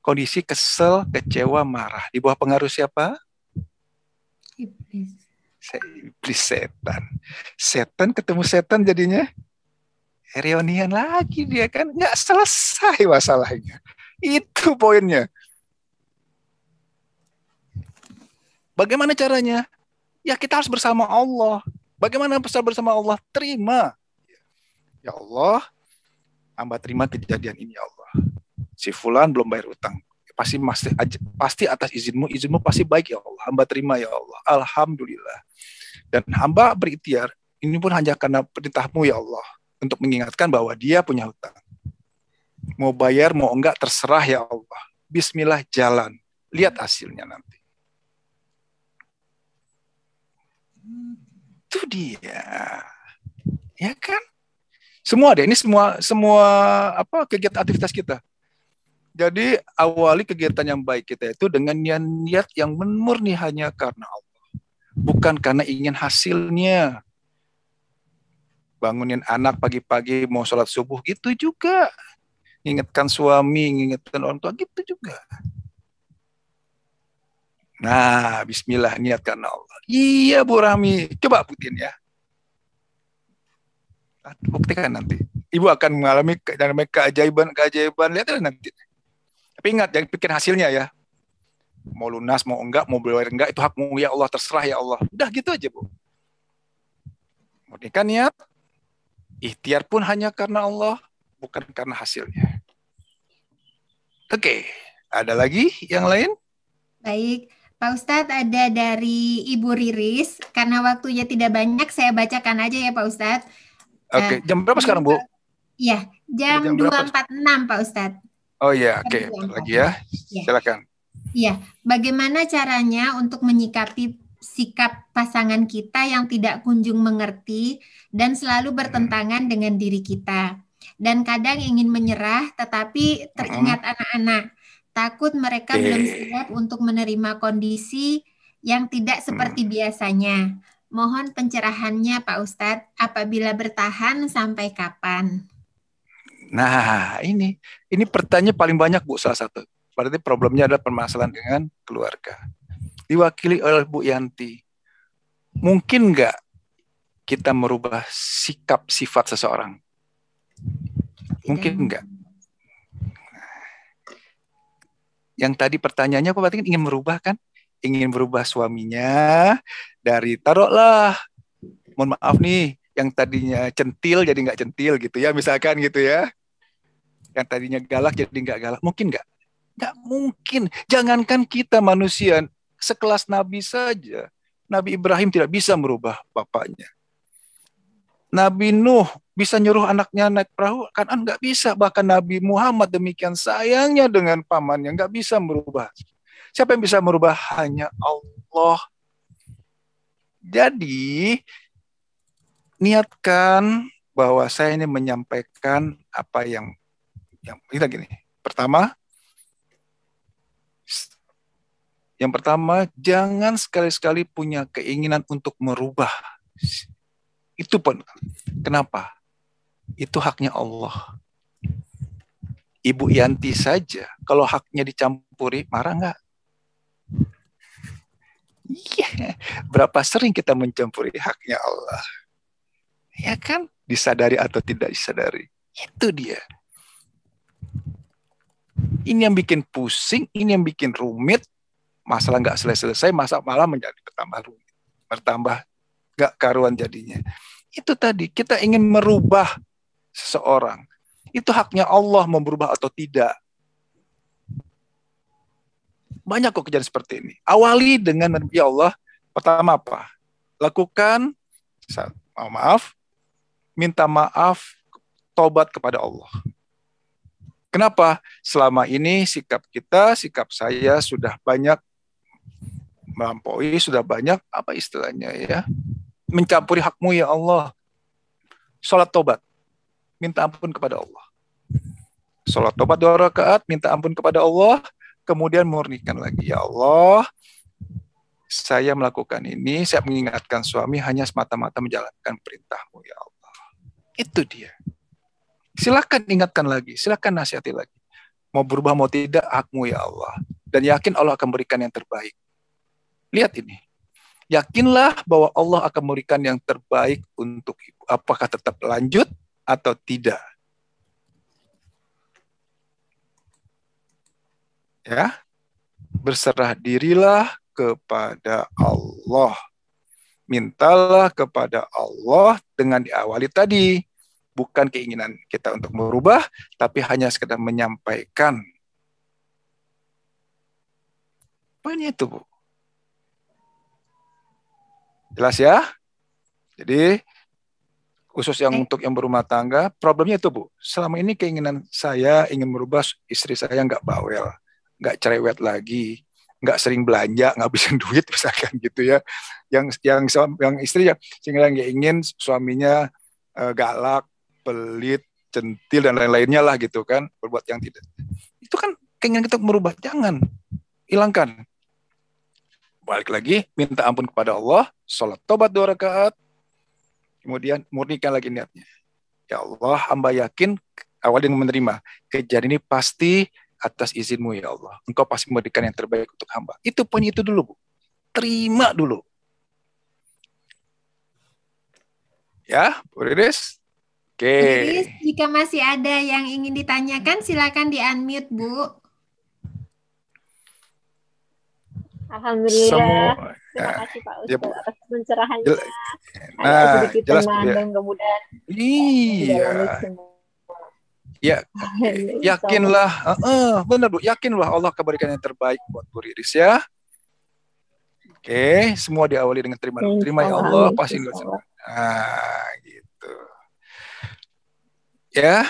Kondisi kesel, kecewa, marah. Di bawah pengaruh siapa? Iblis. Iblis, setan. Setan ketemu setan jadinya reunian lagi dia kan. Nggak selesai masalahnya. Itu poinnya. Bagaimana caranya? Ya kita harus bersama Allah. Bagaimana bersama Allah? Terima. Ya Allah, hamba terima kejadian ini ya Allah. Si fulan belum bayar utang. Pasti atas izinmu pasti baik ya Allah. Hamba terima ya Allah. Alhamdulillah. Dan hamba berikhtiar, ini pun hanya karena perintahmu ya Allah. Untuk mengingatkan bahwa dia punya hutang. Mau bayar, mau enggak, terserah ya Allah. Bismillah, jalan. Lihat hasilnya nanti. Itu dia. Ya kan? Semua deh, ini semua kegiatan aktivitas kita. Jadi awali kegiatan yang baik kita itu dengan niat yang murni hanya karena Allah. Bukan karena ingin hasilnya. Bangunin anak pagi-pagi mau sholat subuh gitu juga. Ingatkan suami, ingatkan orang tua gitu juga. Nah, bismillah niat karena Allah. Iya Bu Rami, coba buktiin ya. Buktikan nanti. Ibu akan mengalami keajaiban. Lihat nanti. Tapi ingat, jangan pikir hasilnya ya. Mau lunas, mau enggak, mau bayar enggak, itu hakmu ya Allah, terserah ya Allah. Udah gitu aja Bu. Murnikan niat. Ikhtiar pun hanya karena Allah, bukan karena hasilnya. Oke, ada lagi yang lain? Baik, Pak Ustadz, ada dari Ibu Riris. Karena waktunya tidak banyak, saya bacakan aja ya Pak Ustadz. Oke, jam berapa sekarang Bu? Iya, jam 2.46 Pak Ustadz. Oh iya, oke. Lagi ya. Silakan. Iya, bagaimana caranya untuk menyikapi sikap pasangan kita yang tidak kunjung mengerti dan selalu bertentangan dengan diri kita. Dan kadang ingin menyerah, tetapi teringat anak-anak. Takut mereka belum siap untuk menerima kondisi yang tidak seperti biasanya. Mohon pencerahannya Pak Ustadz, apabila bertahan sampai kapan? Nah, ini pertanyaan paling banyak Bu, salah satu. Berarti problemnya adalah permasalahan dengan keluarga. Diwakili oleh Bu Yanti. Mungkin nggak kita merubah sikap sifat seseorang? Mungkin nggak? Yang tadi pertanyaannya apa berarti ingin merubah kan? Ingin berubah suaminya dari taruhlah, mohon maaf nih, yang tadinya centil jadi nggak centil gitu ya, misalkan gitu ya. Yang tadinya galak jadi nggak galak. Mungkin nggak? Nggak mungkin. Jangankan kita manusia, sekelas Nabi saja. Nabi Ibrahim tidak bisa merubah bapaknya. Nabi Nuh bisa nyuruh anaknya naik perahu, Kan'an nggak bisa. Bahkan Nabi Muhammad demikian sayangnya dengan pamannya, nggak bisa merubah. Siapa yang bisa merubah? Hanya Allah. Jadi, niatkan bahwa saya ini menyampaikan apa yang kita gini. Yang pertama, jangan sekali-sekali punya keinginan untuk merubah. Itu pun. Kenapa? Itu haknya Allah. Ibu Yanti saja, kalau haknya dicampuri, marah nggak? Iya. Berapa sering kita mencampuri haknya Allah? Ya kan? Disadari atau tidak disadari. Itu dia. Ini yang bikin pusing, ini yang bikin rumit. Masalah nggak selesai-selesai, masalah malah menjadi bertambah rumit. Bertambah nggak karuan jadinya. Itu tadi, kita ingin merubah seseorang. Itu haknya Allah mau berubah atau tidak. Banyak kok kejadian seperti ini. Awali dengan, ya Allah, pertama apa? Lakukan, minta maaf, tobat kepada Allah. Kenapa? Selama ini sikap saya sudah banyak melampaui, sudah banyak, apa istilahnya ya, mencampuri hakmu ya Allah. Salat tobat, minta ampun kepada Allah. Salat tobat 2 rakaat, minta ampun kepada Allah, kemudian murnikan lagi. Ya Allah, saya melakukan ini, saya mengingatkan suami hanya semata-mata menjalankan perintahmu ya Allah. Itu dia. Silakan ingatkan lagi, silakan nasihati lagi. Mau berubah mau tidak, hakmu ya Allah. Dan yakin Allah akan berikan yang terbaik. Lihat ini. Yakinlah bahwa Allah akan memberikan yang terbaik untuk ibu. Apakah tetap lanjut atau tidak? Ya, berserah dirilah kepada Allah. Mintalah kepada Allah dengan diawali tadi. Bukan keinginan kita untuk merubah, tapi hanya sekedar menyampaikan. Poinnya itu, Bu. Jelas ya? Jadi, khusus yang untuk yang berumah tangga, problemnya itu, Bu. Selama ini keinginan saya ingin merubah istri saya nggak bawel, nggak cerewet lagi, nggak sering belanja, ngabisin duit, misalkan gitu ya. Yang istri sehingga nggak ingin suaminya galak, pelit, centil, dan lain-lainnya lah gitu kan, berbuat yang tidak. Itu kan keinginan kita merubah, jangan, hilangkan. Balik lagi, minta ampun kepada Allah, sholat tobat 2 rakaat, kemudian murnikan lagi niatnya. Ya Allah, hamba yakin awal dengan menerima kejadian ini pasti atas izin-Mu ya Allah. Engkau pasti memberikan yang terbaik untuk hamba. Itu poin itu dulu, Bu. Terima dulu. Ya, Bu Riris. Oke. Riris, jika masih ada yang ingin ditanyakan, silakan di-unmute, Bu. Alhamdulillah. Terima kasih Pak Ustadz atas pencerahannya. Ada sedikit teman dan kemudian iya. Ya, yakinlah, benar Bu, yakinlah Allah akan berikan yang terbaik buat Bu Riris ya. Oke, semua diawali dengan terima ya Allah, pasti enggak salah. Nah, gitu. Ya,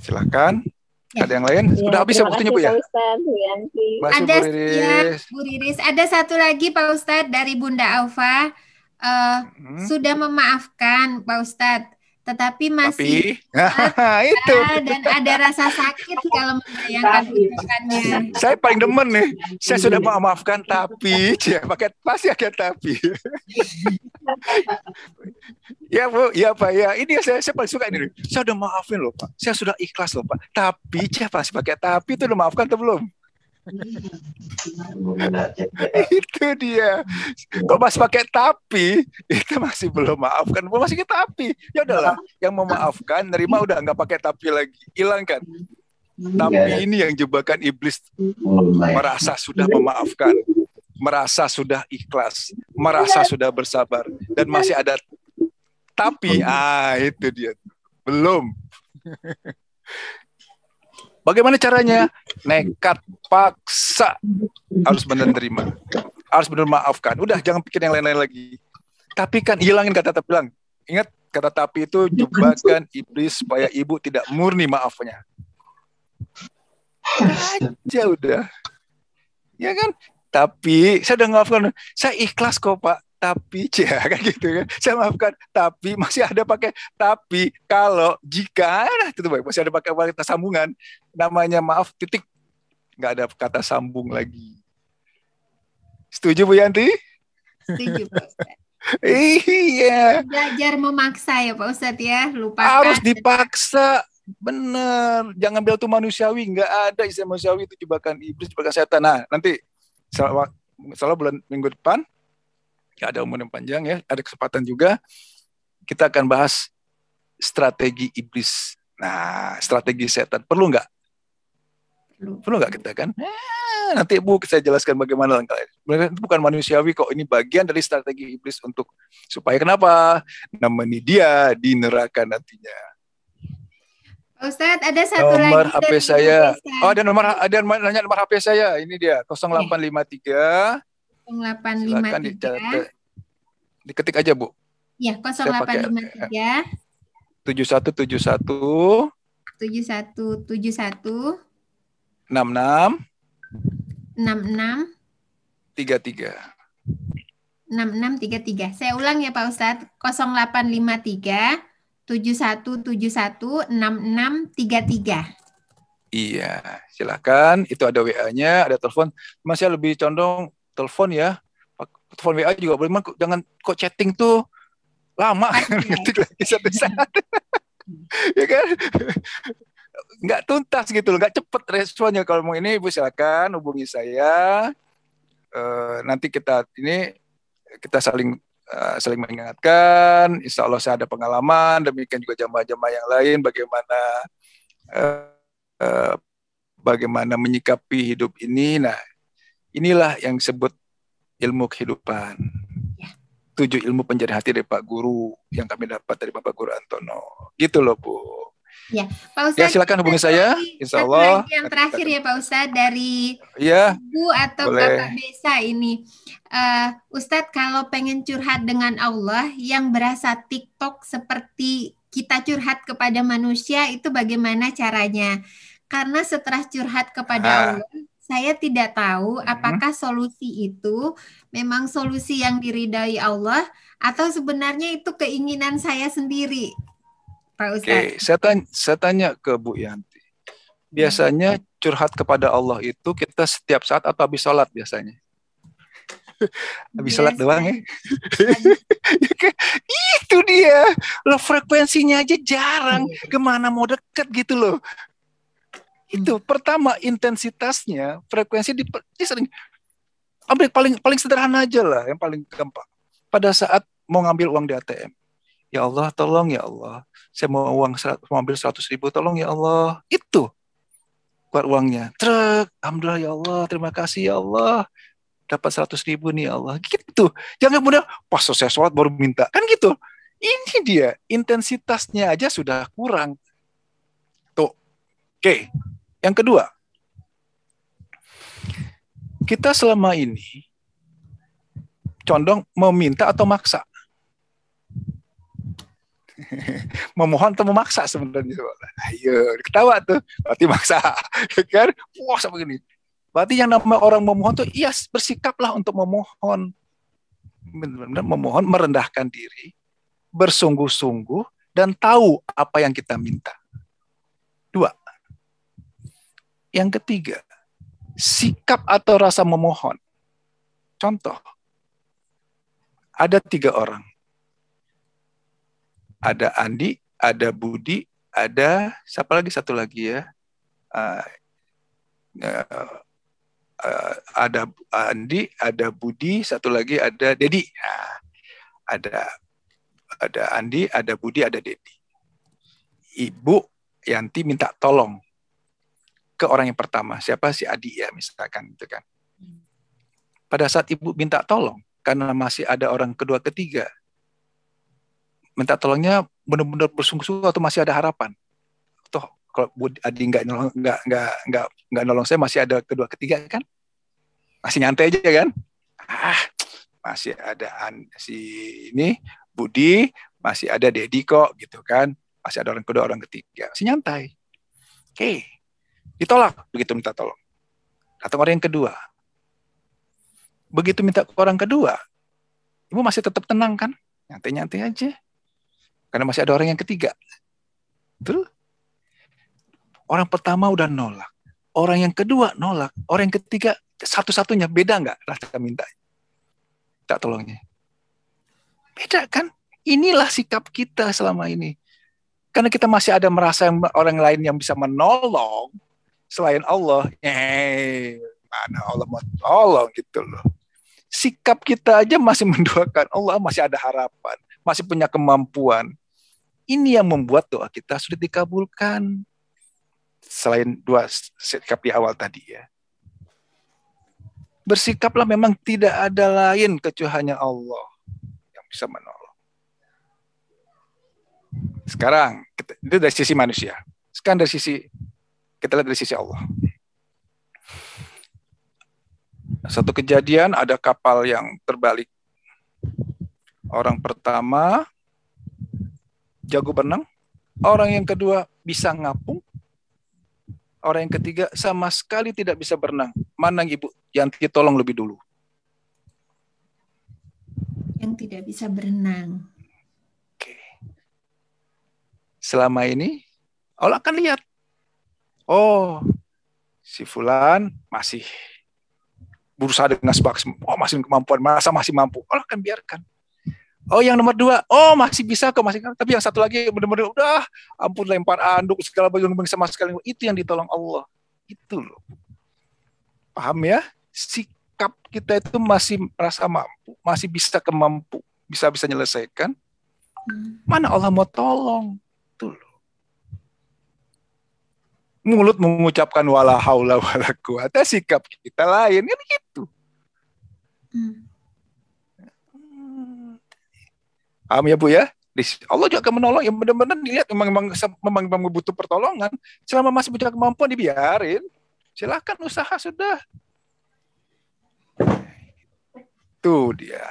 silakan. Ya. Ada yang lain? Sudah habis ya waktunya Bu ya? Ada ya, Bu Riris. Ada satu lagi Pak Ustadz dari Bunda Aufa. Sudah memaafkan Pak Ustadz, tetapi masih itu dan ada rasa sakit kalau membayangkan ucapannya. Saya paling demen nih. Saya sudah memaafkan tapi pasti ada tapi. Ya Bu, ya Pak, ya ini saya paling suka ini. Saya udah maafin loh Pak, saya sudah ikhlas loh Pak. Tapi pasti pakai tapi itu udah maafkan atau belum? Itu dia. Kalau masih pakai tapi, itu masih belum maafkan. Masih pakai tapi. Ya udahlah, yang memaafkan, nerima udah nggak pakai tapi lagi, hilangkan. Tapi ini yang jebakan iblis, merasa sudah memaafkan, merasa sudah ikhlas, merasa sudah bersabar, dan masih ada tapi, itu dia. Belum. Bagaimana caranya? Nekat, paksa. Harus menerima. Harus benar maafkan. Udah, jangan pikir yang lain-lain lagi. Tapi kan, hilangin kata tapi. Bilang. Ingat, kata tapi itu jebakan iblis supaya ibu tidak murni maafnya. Aja udah. Ya kan? Tapi, saya udah maafkan. Saya ikhlas kok Pak. Tapi kan gitu kan, saya maafkan, tapi masih ada pakai tapi kalau jika itu baik, masih ada pakai kata sambungan, namanya maaf titik, nggak ada kata sambung lagi. Setuju Bu Yanti? Setuju Pak Ustadz. Iya. Belajar memaksa ya Pak Ustadz ya, lupakan. Harus dipaksa, bener. Jangan bilang itu manusiawi, nggak ada istilah manusiawi, itu jebakan iblis, jebakan setan. Nah nanti salah bulan minggu depan. Ya, ada umur yang panjang ya, ada kesempatan juga kita akan bahas strategi iblis. Nah, strategi setan perlu nggak? Perlu nggak kita kan? Nanti Bu saya jelaskan bagaimana langkah. Itu bukan manusiawi kok, ini bagian dari strategi iblis untuk supaya kenapa? Nemeni dia di neraka nantinya. Ustadz, ada satu nomor lagi HP saya. Oh, ada nanya nomor HP saya. Ini dia 0853 silakan dicatat. Diketik aja Bu. Ya, 0853 7171 7171 66 66 33. 6633. Saya ulang ya Pak Ustadz. 0853 7171 6633. Iya, silakan. Itu ada WA-nya, ada telepon. Masih lebih condong telepon ya. Telepon WA juga boleh, jangan kok chatting tuh lama. Ngetik lagi satu saat. Ya kan? Nggak tuntas gitu loh, nggak cepet responnya. Kalau mau ini Ibu silakan hubungi saya. Nanti kita saling mengingatkan. Insya Allah saya ada pengalaman, demikian juga jamaah-jamaah yang lain bagaimana menyikapi hidup ini. Nah, inilah yang disebut ilmu kehidupan. 7 ilmu penjara hati dari Pak Guru yang kami dapat dari Bapak Guru Antono. Gitu loh, Bu. Ya, Pak Ustadz. Ya, silakan hubungi saya. Insya Allah. Lagi yang terakhir ya Pak Ustadz dari ya, Ibu atau boleh. Bapak Desa ini. Ustadz kalau pengen curhat dengan Allah yang berasa TikTok seperti kita curhat kepada manusia itu bagaimana caranya? Karena setelah curhat kepada Allah, saya tidak tahu apakah solusi itu memang solusi yang diridai Allah atau sebenarnya itu keinginan saya sendiri, Pak Ustadz. Oke, saya tanya ke Bu Yanti. Biasanya curhat kepada Allah itu kita setiap saat atau habis sholat biasanya? Habis sholat doang ya? Itu dia. Loh, frekuensinya aja jarang. Kemana mau deket gitu loh. Itu pertama intensitasnya, frekuensi di sering ambil paling sederhana aja lah, yang paling gampang. Pada saat mau ngambil uang di ATM, ya Allah tolong ya Allah, saya mau ambil 100.000, tolong ya Allah. Itu keluar uangnya, truk, alhamdulillah ya Allah, terima kasih ya Allah, dapat 100.000 nih ya Allah. Gitu, jangan kemudian pas selesai sholat baru minta, kan gitu. Ini dia intensitasnya aja sudah kurang. Tuh, oke. Yang kedua, kita selama ini condong meminta atau maksa. Memohon atau memaksa sebenarnya. Ayo, ketawa tuh. Berarti maksa. Kan? Wah, sama begini. Berarti yang namanya orang memohon tuh, iya bersikaplah untuk memohon. Benar-benar memohon, merendahkan diri, bersungguh-sungguh, dan tahu apa yang kita minta. 2. Yang ketiga, sikap atau rasa memohon. Contoh, ada 3 orang. Ada Andi, ada Budi, ada siapa lagi satu lagi ya? Ada Andi, ada Budi, satu lagi ada Dedi. Nah, ada Andi, ada Budi, ada Dedi. Ibu Yanti minta tolong ke orang yang pertama, siapa si Adi ya misalkan gitu kan. Pada saat ibu minta tolong karena masih ada orang kedua ketiga, minta tolongnya benar-benar bersungguh-sungguh atau masih ada harapan. Toh kalau Adi nggak nolong saya, masih ada kedua ketiga kan, masih nyantai aja kan. Masih ada si ini Budi, masih ada Dedi kok gitu kan, masih ada orang kedua orang ketiga, masih nyantai. Oke. Ditolak begitu minta tolong. Datang orang yang kedua. Begitu minta ke orang kedua, ibu masih tetap tenang kan? Nyantai-nyantai aja. Karena masih ada orang yang ketiga. Terus orang pertama udah nolak. Orang yang kedua nolak. Orang yang ketiga satu-satunya, beda nggak rasa minta? Tak tolongnya. Beda kan? Inilah sikap kita selama ini. Karena kita masih ada merasa orang lain yang bisa menolong selain Allah, mana Allah mau tolong gitu loh. Sikap kita aja masih mendoakan Allah, masih ada harapan, masih punya kemampuan. Ini yang membuat doa kita sudah dikabulkan. Selain 2 sikap di awal tadi ya. Bersikaplah memang tidak ada lain kecuali hanya Allah yang bisa menolong. Sekarang, itu dari sisi manusia. Sekarang dari sisi kita lihat dari sisi Allah. Satu kejadian, ada kapal yang terbalik. Orang pertama jago berenang, orang yang kedua bisa ngapung, orang yang ketiga sama sekali tidak bisa berenang. Mana Ibu Yanti tolong lebih dulu? Yang tidak bisa berenang. Oke. Selama ini Allah akan lihat. Oh, si Fulan masih berusaha dengan masih kemampuan, masih mampu. Allah akan biarkan. Oh, yang nomor 2, oh masih bisa kok, masih. Tapi yang satu lagi benar-benar udah, ampun, lempar anduk segala macam sama sekali. Itu yang ditolong Allah. Itu loh. Paham ya? Sikap kita itu masih merasa mampu, masih bisa menyelesaikan. Mana Allah mau tolong? Itu loh. Mulut mengucapkan wala haula wala quwata, sikap kita lain kan gitu. Paham ya Bu ya? Allah juga akan menolong yang benar-benar dilihat memang butuh pertolongan. Selama masih punya kemampuan dibiarin. Silahkan usaha sudah. Tuh dia.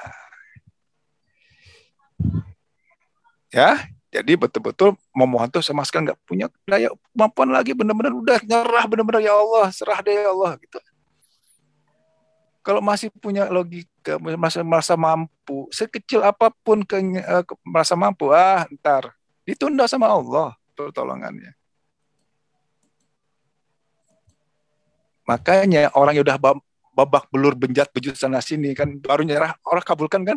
Ya, jadi betul-betul memohon tuh sama sekali nggak punya daya kemampuan lagi, benar-benar udah nyerah, benar-benar ya Allah, serah deh ya Allah gitu. Kalau masih punya logika, merasa mampu, sekecil apapun merasa mampu, ntar ditunda sama Allah pertolongannya. Makanya orang yang udah babak belur benjat bejut sana sini kan baru nyerah, orang kabulkan kan.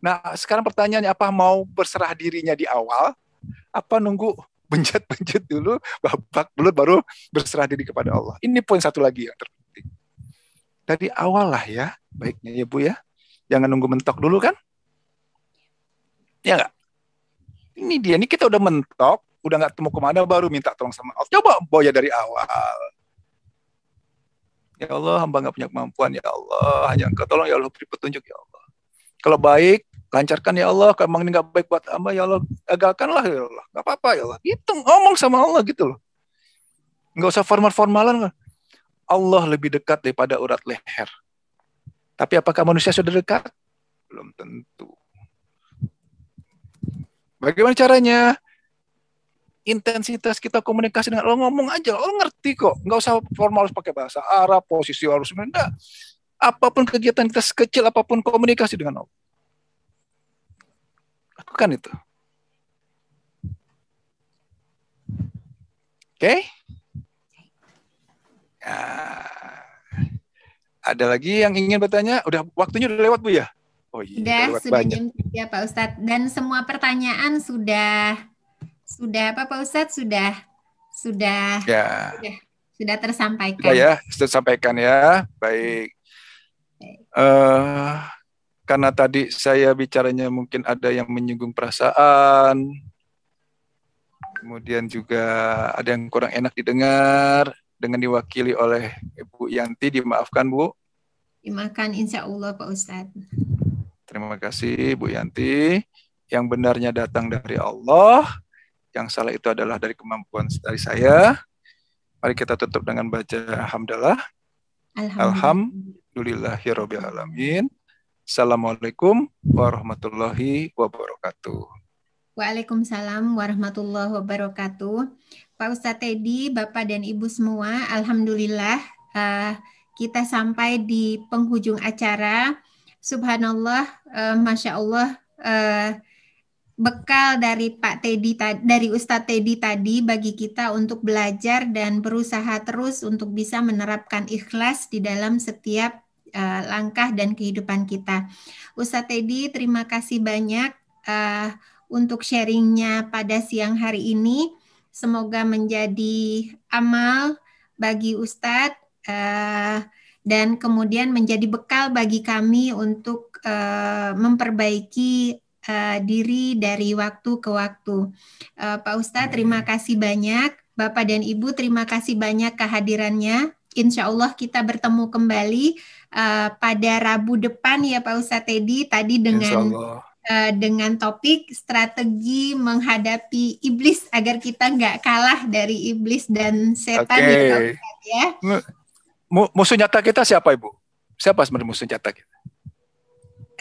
Nah sekarang pertanyaannya, apa mau berserah dirinya di awal, apa nunggu benjat-benjat dulu, babak belur baru berserah diri kepada Allah. Ini poin satu lagi yang terpenting. Dari awal lah ya, baiknya ya Bu ya. Jangan nunggu mentok dulu kan. Ya nggak? Ini dia, ini kita udah mentok, udah nggak temu kemana, baru minta tolong sama Allah. Coba boya dari awal. Ya Allah, hamba nggak punya kemampuan, ya Allah. Hanya Engkau tolong, ya Allah, beri petunjuk, ya Allah. Kalau baik, lancarkan ya Allah. Kalau memang ini nggak baik buat hamba, ya Allah, gagalkanlah ya Allah. Nggak apa-apa ya Allah. Gitu, ngomong sama Allah gitu loh. Nggak usah formal-formalan. Allah lebih dekat daripada urat leher. Tapi apakah manusia sudah dekat? Belum tentu. Bagaimana caranya? Intensitas kita komunikasi dengan Allah, ngomong aja. Allah ngerti kok. Nggak usah formal harus pakai bahasa Arab, posisi harus enggak. Apapun kegiatan kita sekecil apapun, komunikasi dengan Allah. Lakukan itu. Oke? Nah, ada lagi yang ingin bertanya? Udah waktunya udah lewat Bu ya? Oh iya, sudah jam 3 Pak Ustadz. Dan semua pertanyaan sudah apa Pak Ustadz? Sudah tersampaikan. Sudah ya, sudah sampaikan ya. Baik. Karena tadi saya bicaranya mungkin ada yang menyinggung perasaan, kemudian juga ada yang kurang enak didengar, dengan diwakili oleh Ibu Yanti, dimaafkan Bu. Dimaafkan insya Allah Pak Ustadz. Terima kasih Bu Yanti. Yang benarnya datang dari Allah, yang salah itu adalah dari kemampuan dari saya. Mari kita tutup dengan baca hamdalah. Alhamdulillahirabbil alamin. Assalamualaikum warahmatullahi wabarakatuh. Waalaikumsalam warahmatullahi wabarakatuh. Pak Ustadz Teddy, Bapak dan Ibu semua, alhamdulillah kita sampai di penghujung acara. Subhanallah, Masya Allah, bekal dari Pak Teddy, dari Ustadz Teddy tadi bagi kita untuk belajar dan berusaha terus untuk bisa menerapkan ikhlas di dalam setiap langkah dan kehidupan kita. Ustadz Teddy, terima kasih banyak untuk sharingnya pada siang hari ini. Semoga menjadi amal bagi Ustadz dan kemudian menjadi bekal bagi kami untuk memperbaiki diri dari waktu ke waktu. Pak Ustadz, terima kasih banyak. Bapak dan Ibu, terima kasih banyak kehadirannya. Insya Allah kita bertemu kembali pada Rabu depan ya Pak Ustadz Teddy. Tadi dengan topik strategi menghadapi iblis agar kita nggak kalah dari iblis dan setan ya Pak Ustadz ya. Musuh nyata kita siapa Ibu? Siapa sebenarnya musuh nyata kita?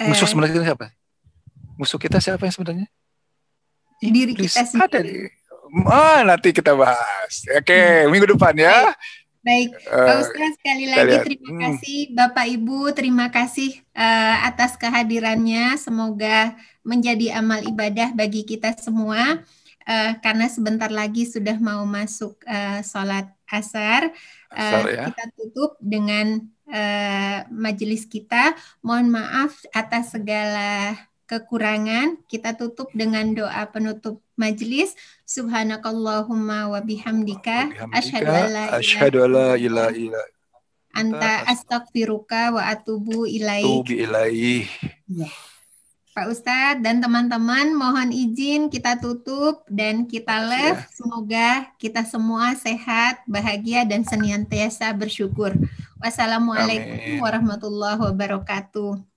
Musuh sebenarnya kita siapa? Musuh kita siapa yang sebenarnya? Diri kita sendiri. Nanti kita bahas. Oke, minggu depan ya. Baik, Pak Ustadz sekali lagi terima kasih. Bapak Ibu terima kasih atas kehadirannya. Semoga menjadi amal ibadah bagi kita semua. Karena sebentar lagi sudah mau masuk sholat asar. Ya. Kita tutup dengan majelis kita. Mohon maaf atas segala kekurangan. Kita tutup dengan doa penutup majelis. Subhanakallahumma wa bihamdika asyhadu an la ilaha illa anta astaghfiruka wa atubu ilaik. Ya. Pak Ustadz dan teman-teman, mohon izin kita tutup dan kita live. Semoga kita semua sehat, bahagia, dan senantiasa bersyukur. Wassalamualaikum warahmatullahi wabarakatuh.